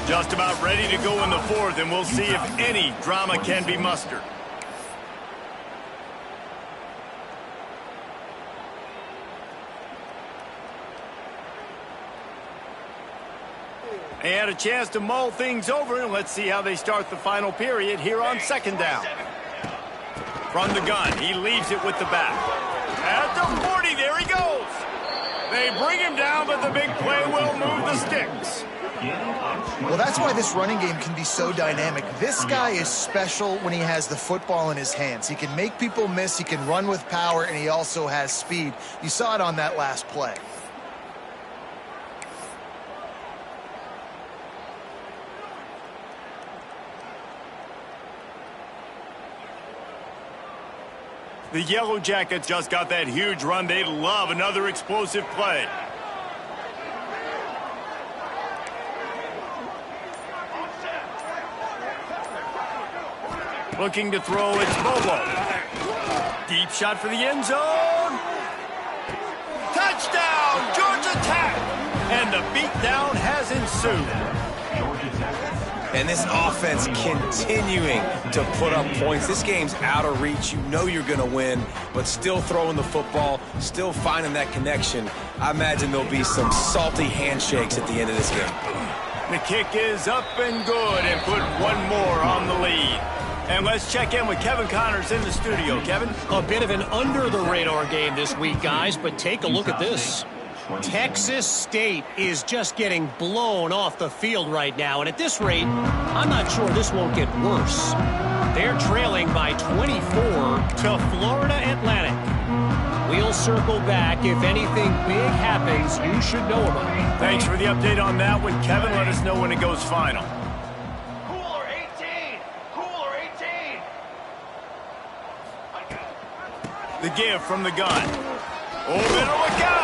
Just about ready to go in the 4th, and we'll see if any drama can be mustered. They had a chance to mull things over, and let's see how they start the final period here on second down. From the gun, he leaves it with the back. At the 40, there he goes. They bring him down, but the big play will move the sticks. Well, that's why this running game can be so dynamic. This guy is special when he has the football in his hands. He can make people miss, he can run with power, and he also has speed. You saw it on that last play. The Yellow Jackets just got that huge run. They love another explosive play. Looking to throw, it's Bobo. Deep shot for the end zone. Touchdown, Georgia Tech! And the beatdown has ensued. And this offense continuing to put up points. This game's out of reach. You know you're going to win, but still throwing the football, still finding that connection. I imagine there'll be some salty handshakes at the end of this game. The kick is up and good and put one more on the lead. And let's check in with Kevin Connors in the studio. Kevin? A bit of an under-the-radar game this week, guys, but take a look at this. Texas State is just getting blown off the field right now, and at this rate, I'm not sure this won't get worse. They're trailing by 24 to Florida Atlantic. We'll circle back. If anything big happens, you should know about it. Thanks for the update on that one, Kevin. Let us know when it goes final. Cooler 18! Cooler 18! The give from the gun. Oh, better look out!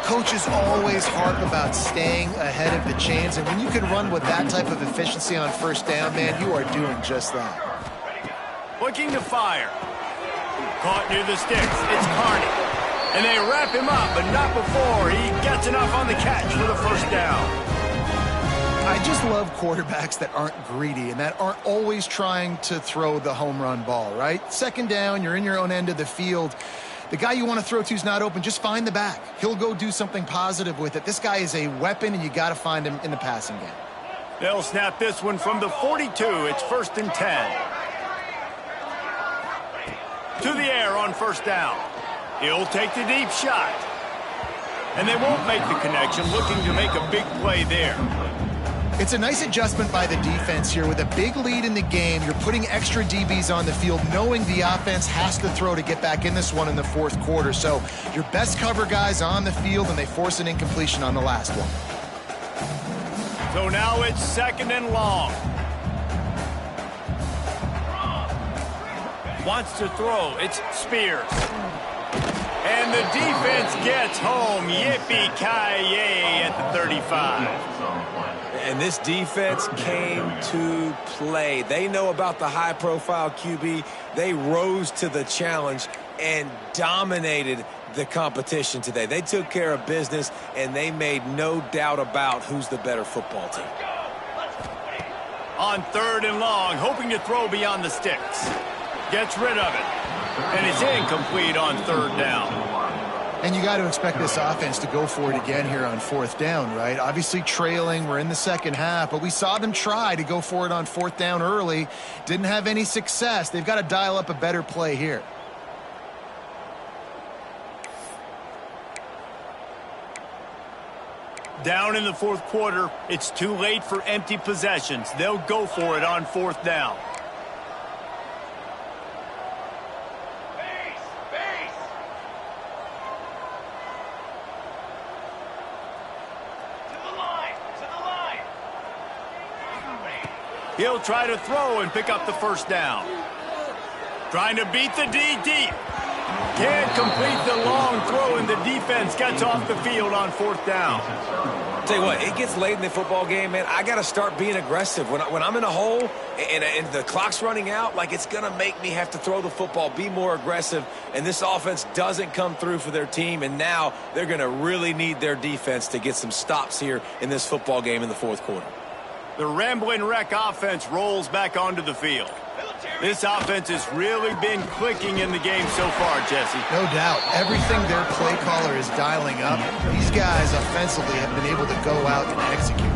Coaches always harp about staying ahead of the chains, and when you can run with that type of efficiency on first down, man, you are doing just that. Looking to fire. Caught near the sticks. It's Carney. And they wrap him up, but not before he gets enough on the catch for the first down. I just love quarterbacks that aren't greedy and that aren't always trying to throw the home run ball, right? Second down, you're in your own end of the field. The guy you want to throw to is not open. Just find the back. He'll go do something positive with it. This guy is a weapon, and you got to find him in the passing game. They'll snap this one from the 42. It's 1st and 10. To the air on first down. He'll take the deep shot. And they won't make the connection, looking to make a big play there. It's a nice adjustment by the defense here. With a big lead in the game, you're putting extra DBs on the field, knowing the offense has to throw to get back in this one in the fourth quarter. So your best cover guys on the field, and they force an incompletion on the last one. So now it's 2nd and long. Wants to throw. It's Spears. And the defense gets home. Yippee-ki-yay at the 35. And this defense came to play. They know about the high-profile QB. They rose to the challenge and dominated the competition today. They took care of business, and they made no doubt about who's the better football team. On 3rd and long, hoping to throw beyond the sticks. Gets rid of it. And it's incomplete on 3rd down. And you got to expect this offense to go for it again here on 4th down, right? Obviously trailing, we're in the second half, but we saw them try to go for it on 4th down early. Didn't have any success. They've got to dial up a better play here. Down in the fourth quarter, it's too late for empty possessions. They'll go for it on 4th down. He'll try to throw and pick up the first down. Trying to beat the D deep. Can't complete the long throw, and the defense gets off the field on 4th down. Tell you what, it gets late in the football game, man. I got to start being aggressive. When I'm in a hole and the clock's running out, like, it's going to make me have to throw the football, be more aggressive, and this offense doesn't come through for their team, and now they're going to really need their defense to get some stops here in this football game in the fourth quarter. The Ramblin' Wreck offense rolls back onto the field. This offense has really been clicking in the game so far, Jesse. No doubt. Everything their play caller is dialing up, these guys offensively have been able to go out and execute.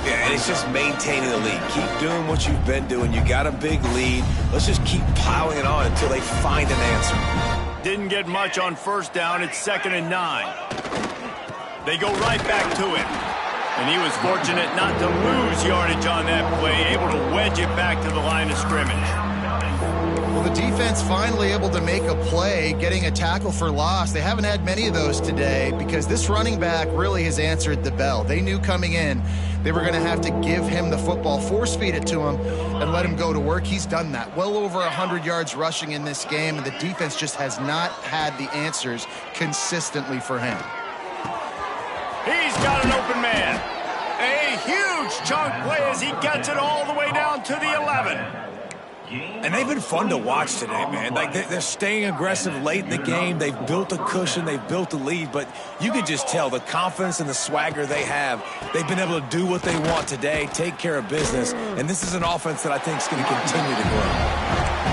Yeah, and it's just maintaining the lead. Keep doing what you've been doing. You got a big lead. Let's just keep piling it on until they find an answer. Didn't get much on first down. It's 2nd and 9. They go right back to him. And he was fortunate not to lose yardage on that play, able to wedge it back to the line of scrimmage. Well, the defense finally able to make a play, getting a tackle for loss. They haven't had many of those today because this running back really has answered the bell. They knew coming in they were going to have to give him the football, force feed it to him, and let him go to work. He's done that. Well over 100 yards rushing in this game, and the defense just has not had the answers consistently for him. He's got an open man. A huge chunk play as he gets it all the way down to the 11. And they've been fun to watch today, man. Like, they're staying aggressive late in the game. They've built a cushion. They've built a lead. But you can just tell the confidence and the swagger they have. They've been able to do what they want today, take care of business. And this is an offense that I think is going to continue to grow.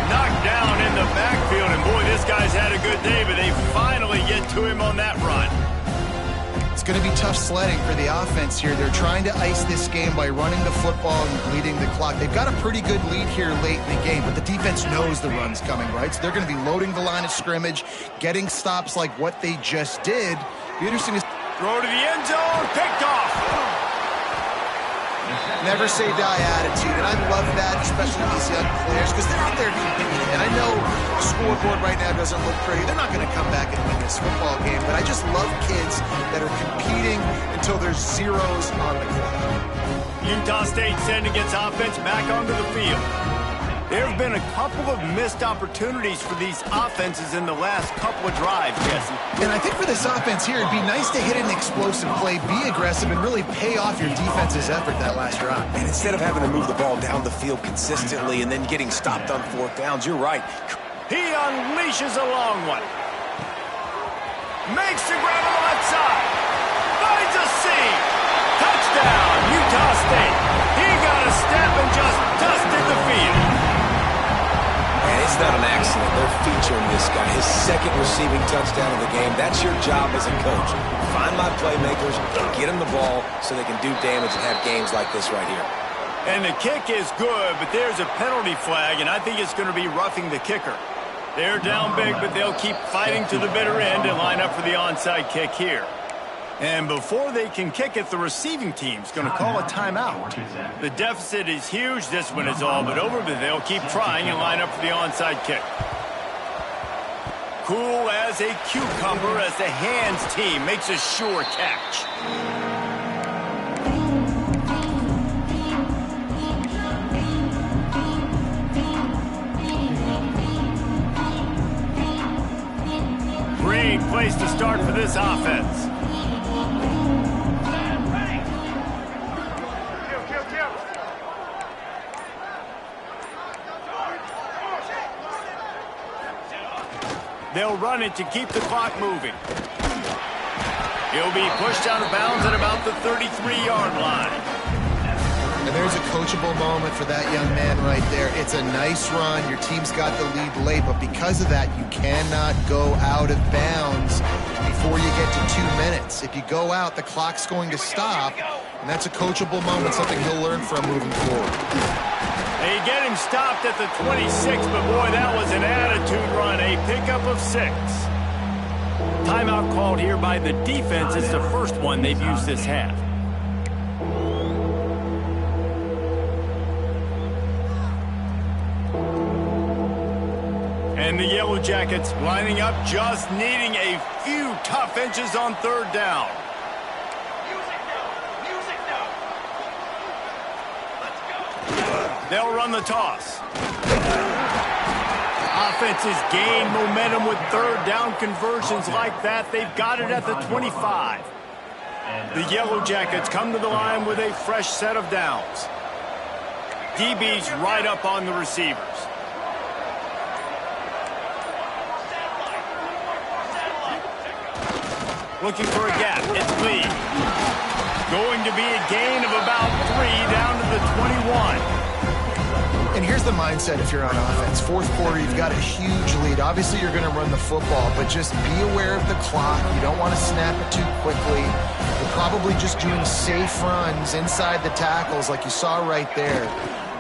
Knocked down in the backfield. And, boy, this guy's had a good day, but they finally get to him on that run. It's going to be tough sledding for the offense here. They're trying to ice this game by running the football and bleeding the clock. They've got a pretty good lead here late in the game, but the defense knows the run's coming, right? So they're going to be loading the line of scrimmage, getting stops like what they just did. Be interesting to throw to the end zone, picked off. Never say die attitude, and I love that, especially these young players, because they're out there competing. And I know the scoreboard right now doesn't look pretty. They're not going to come back and win this football game, but I just love kids that are competing until there's zeros on the clock. Utah State sending its offense back onto the field. There have been a couple of missed opportunities for these offenses in the last couple of drives, Jesse. And I think for this offense here, it'd be nice to hit an explosive play, be aggressive, and really pay off your defense's effort that last drive. And instead of having to move the ball down the field consistently and then getting stopped on fourth downs, you're right. He unleashes a long one. Makes the grab on the left side. Finds a seam. Touchdown, Utah State. He got a step and just dusted the field. And it's not an accident. They're featuring this guy. His second receiving touchdown of the game. That's your job as a coach. Find my playmakers, get them the ball so they can do damage and have games like this right here. And the kick is good, but there's a penalty flag, and I think it's going to be roughing the kicker. They're down big, but they'll keep fighting to the bitter end and line up for the onside kick here. And before they can kick it, the receiving team's going to call a timeout. The deficit is huge. This one is all but over, but they'll keep trying and line up for the onside kick. Cool as a cucumber as the hands team makes a sure catch. Great place to start for this offense. They'll run it to keep the clock moving. He'll be pushed out of bounds at about the 33-yard line. And there's a coachable moment for that young man right there. It's a nice run. Your team's got the lead late, but because of that, you cannot go out of bounds before you get to 2 minutes. If you go out, the clock's going to stop, and that's a coachable moment, something he'll learn from moving forward. They get him stopped at the 26, but boy, that was an attitude run, a pickup of 6. Timeout called here by the defense. It's the first one they've used this half. And the Yellow Jackets lining up, just needing a few tough inches on third down. They'll run the toss. Offenses gain momentum with third down conversions like that. They've got it at the 25. The Yellow Jackets come to the line with a fresh set of downs. DB's right up on the receivers. Looking for a gap. It's Lee. Going to be a gain of about 3 down to the 21. And here's the mindset if you're on offense. Fourth quarter, you've got a huge lead. Obviously, you're going to run the football, but just be aware of the clock. You don't want to snap it too quickly. You're probably just doing safe runs inside the tackles like you saw right there.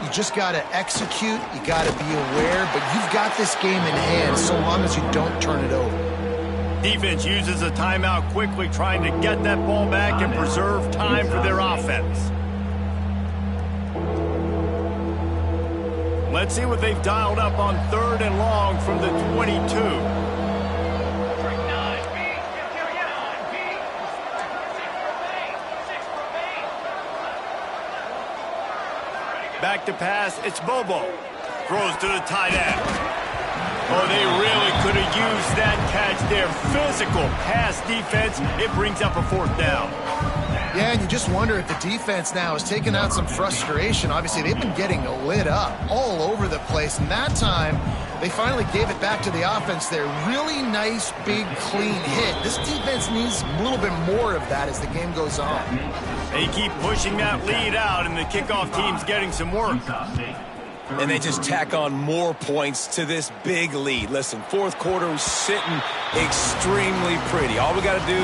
You just got to execute. You got to be aware, but you've got this game in hand so long as you don't turn it over. Defense uses a timeout quickly, trying to get that ball back and preserve time for their offense. Let's see what they've dialed up on 3rd and long from the 22. Back to pass, it's Bobo. Throws to the tight end. Oh, they really could have used that catch there. Physical pass defense. It brings up a 4th down. Yeah, and you just wonder if the defense now has taken out some frustration. Obviously, they've been getting lit up all over the place. And that time, they finally gave it back to the offense there. Really nice, big, clean hit. This defense needs a little bit more of that as the game goes on. They keep pushing that lead out, and the kickoff team's getting some work. And they just tack on more points to this big lead. Listen, 4th quarter was sitting extremely pretty. All we got to do,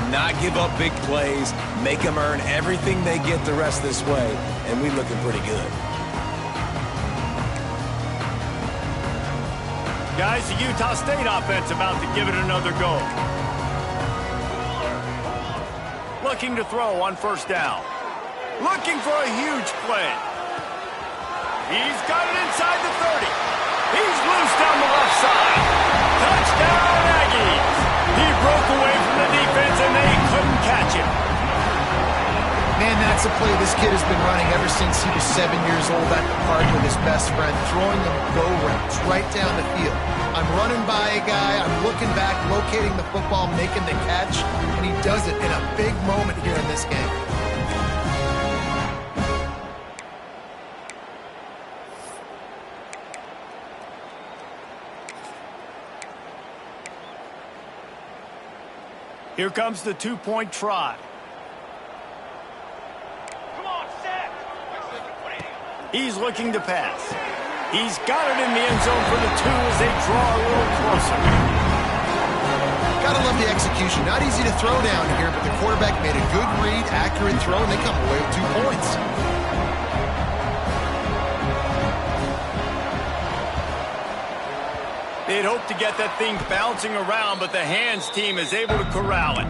not give up big plays, make them earn everything they get the rest this way, and we looking pretty good. Guys, the Utah State offense about to give it another go. Looking to throw on 1st down. Looking for a huge play. He's got it inside the 30. He's loose down the left side. Touchdown, Aggies. He broke away from the defense, and they couldn't catch him. Man, that's a play this kid has been running ever since he was 7 years old at the park with his best friend, throwing them go routes right down the field. I'm running by a guy, I'm looking back, locating the football, making the catch, and he does it in a big moment here in this game. Here comes the 2-point try. He's looking to pass. He's got it in the end zone for the 2 as they draw a little closer. Gotta love the execution. Not easy to throw down here, but the quarterback made a good read, accurate throw, and they come away with 2 points. They'd hoped to get that thing bouncing around, but the hands team is able to corral it.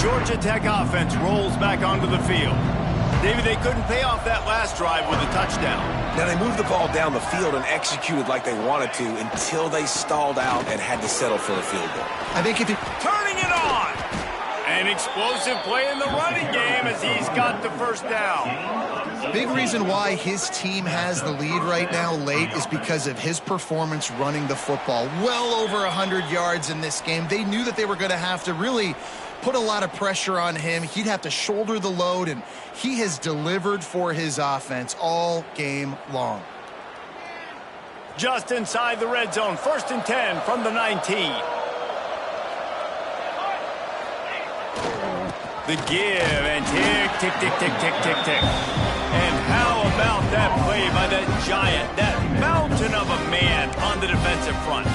Georgia Tech offense rolls back onto the field. David, they couldn't pay off that last drive with a touchdown. Now, they moved the ball down the field and executed like they wanted to until they stalled out and had to settle for a field goal. I think if you... Turning it on! An explosive play in the running game as he's got the 1st down. Big reason why his team has the lead right now late is because of his performance running the football. Well over 100 yards in this game. They knew that they were going to have to really put a lot of pressure on him. He'd have to shoulder the load, and he has delivered for his offense all game long. Just inside the red zone, 1st and 10 from the 19. The give and tick, tick, tick, tick, tick, tick, tick. And how about that play by that giant, that mountain of a man on the defensive front?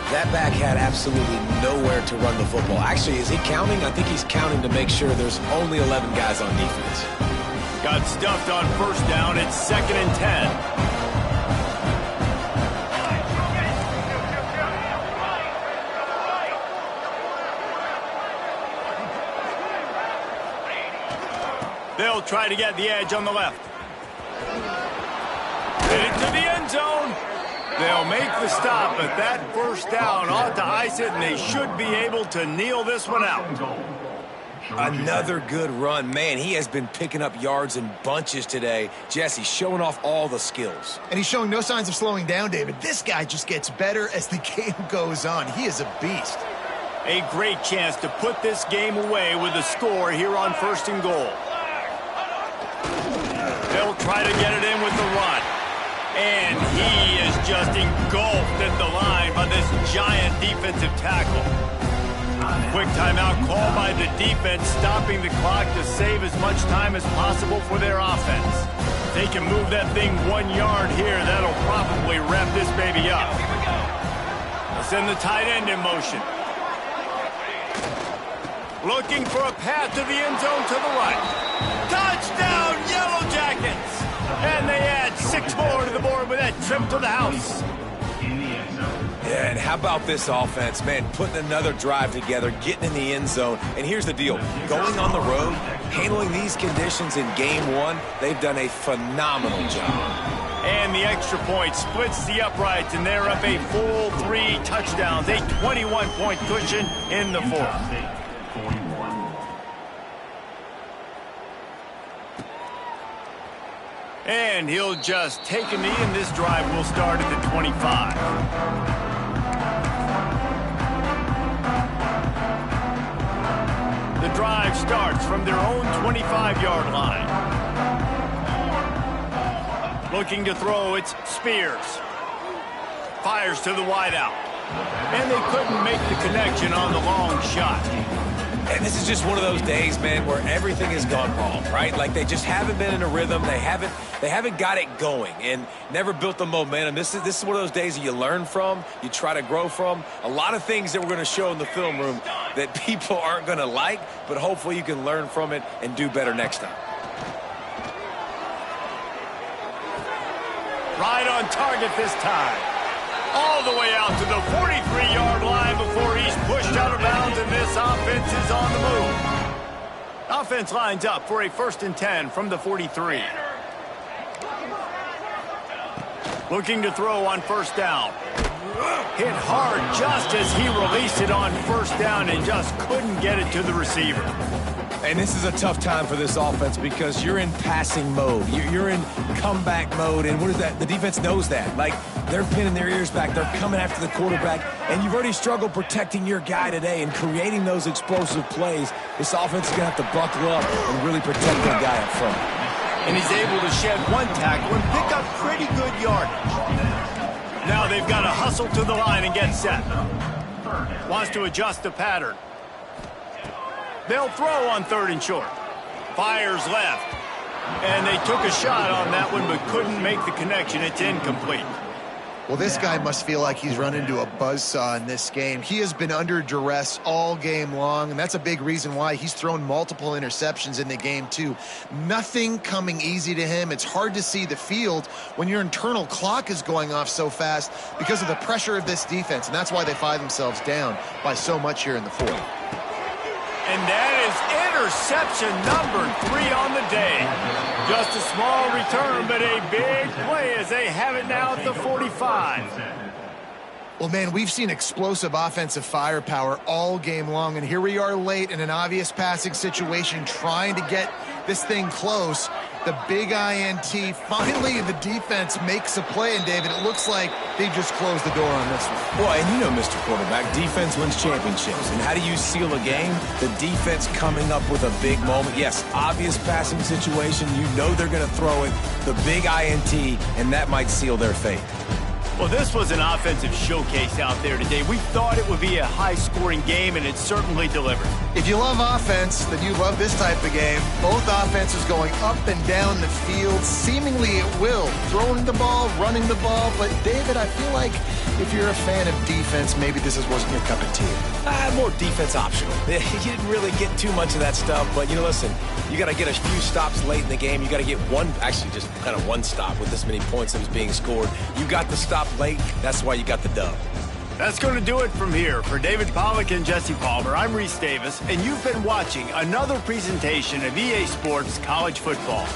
That back had absolutely nowhere to run the football. Actually, is he counting? I think he's counting to make sure there's only 11 guys on defense. Got stuffed on 1st down. It's 2nd and 10. They'll try to get the edge on the left. Into the end zone. They'll make the stop, but that 1st down ought to ice it, and they should be able to kneel this one out. Another good run. Man, he has been picking up yards in bunches today. Jesse showing off all the skills. And he's showing no signs of slowing down, David. This guy just gets better as the game goes on. He is a beast. A great chance to put this game away with a score here on 1st and goal. They'll try to get it in with the run. And he is just engulfed at the line by this giant defensive tackle. Quick timeout call by the defense, stopping the clock to save as much time as possible for their offense. If they can move that thing 1 yard here, that'll probably wrap this baby up. Let's send the tight end in motion. Looking for a path to the end zone to the right. Touchdown, Yellow Jackets! And they add 6 more to the board with that trip to the house. Yeah, and How about this offense, man, putting another drive together, getting in the end zone. And here's the deal. Going on the road, handling these conditions in game one, they've done a phenomenal job. And the extra point splits the uprights, and they're up a full 3 touchdowns, a 21-point cushion in the fourth. And he'll just take a knee, and this drive will start at the 25. The drive starts from their own 25-yard line. Looking to throw, it's Spears. Fires to the wideout. And they couldn't make the connection on the long shot. And this is just one of those days, man, where everything has gone wrong, right? Like they just haven't been in a rhythm. They haven't got it going and never built the momentum. This is one of those days that you learn from, you try to grow from. A lot of things that we're going to show in the film room that people aren't going to like, but hopefully you can learn from it and do better next time. Right on target this time. All the way out to the 43-yard line before he's pushed out of bounds, and this offense is on the move. Offense lines up for a 1st and 10 from the 43. Looking to throw on 1st down. Hit hard just as he released it on 1st down and just couldn't get it to the receiver. And this is a tough time for this offense because you're in passing mode. You're in comeback mode, and what is that? The defense knows that. Like, they're pinning their ears back. They're coming after the quarterback, and you've already struggled protecting your guy today and creating those explosive plays. This offense is going to have to buckle up and really protect their guy up front. And he's able to shed 1 tackle and pick up pretty good yardage. Now they've got to hustle to the line and get set. Wants to adjust the pattern. They'll throw on 3rd and short. Fires left. And they took a shot on that one but couldn't make the connection. It's incomplete. Well, this guy must feel like he's run into a buzzsaw in this game. He has been under duress all game long, and that's a big reason why he's thrown multiple interceptions in the game, too. Nothing coming easy to him. It's hard to see the field when your internal clock is going off so fast because of the pressure of this defense, and that's why they find themselves down by so much here in the fourth. And that is interception number 3 on the day. Just a small return, but a big play as they have it now at the 45. Well, man, we've seen explosive offensive firepower all game long, and here we are late in an obvious passing situation trying to get this thing close. The big INT, finally the defense makes a play, and David, it looks like they've just closed the door on this one. Well, and you know, Mr. Quarterback, defense wins championships. And how do you seal a game? The defense coming up with a big moment. Yes, obvious passing situation. You know they're going to throw it. The big INT, and that might seal their fate. Well, this was an offensive showcase out there today. We thought it would be a high-scoring game, and it certainly delivered. If you love offense, then you love this type of game. Both offenses going up and down the field, seemingly at will. Throwing the ball, running the ball. But, David, I feel like if you're a fan of defense, maybe this wasn't your cup of tea. More defense optional. You didn't really get too much of that stuff, but, you know, listen, you got to get a few stops late in the game. You got to get just kind of one stop with this many points that was being scored. You got the stop late. That's why you got the dub. That's going to do it from here. For David Pollack and Jesse Palmer, I'm Reese Davis, and you've been watching another presentation of EA Sports College Football.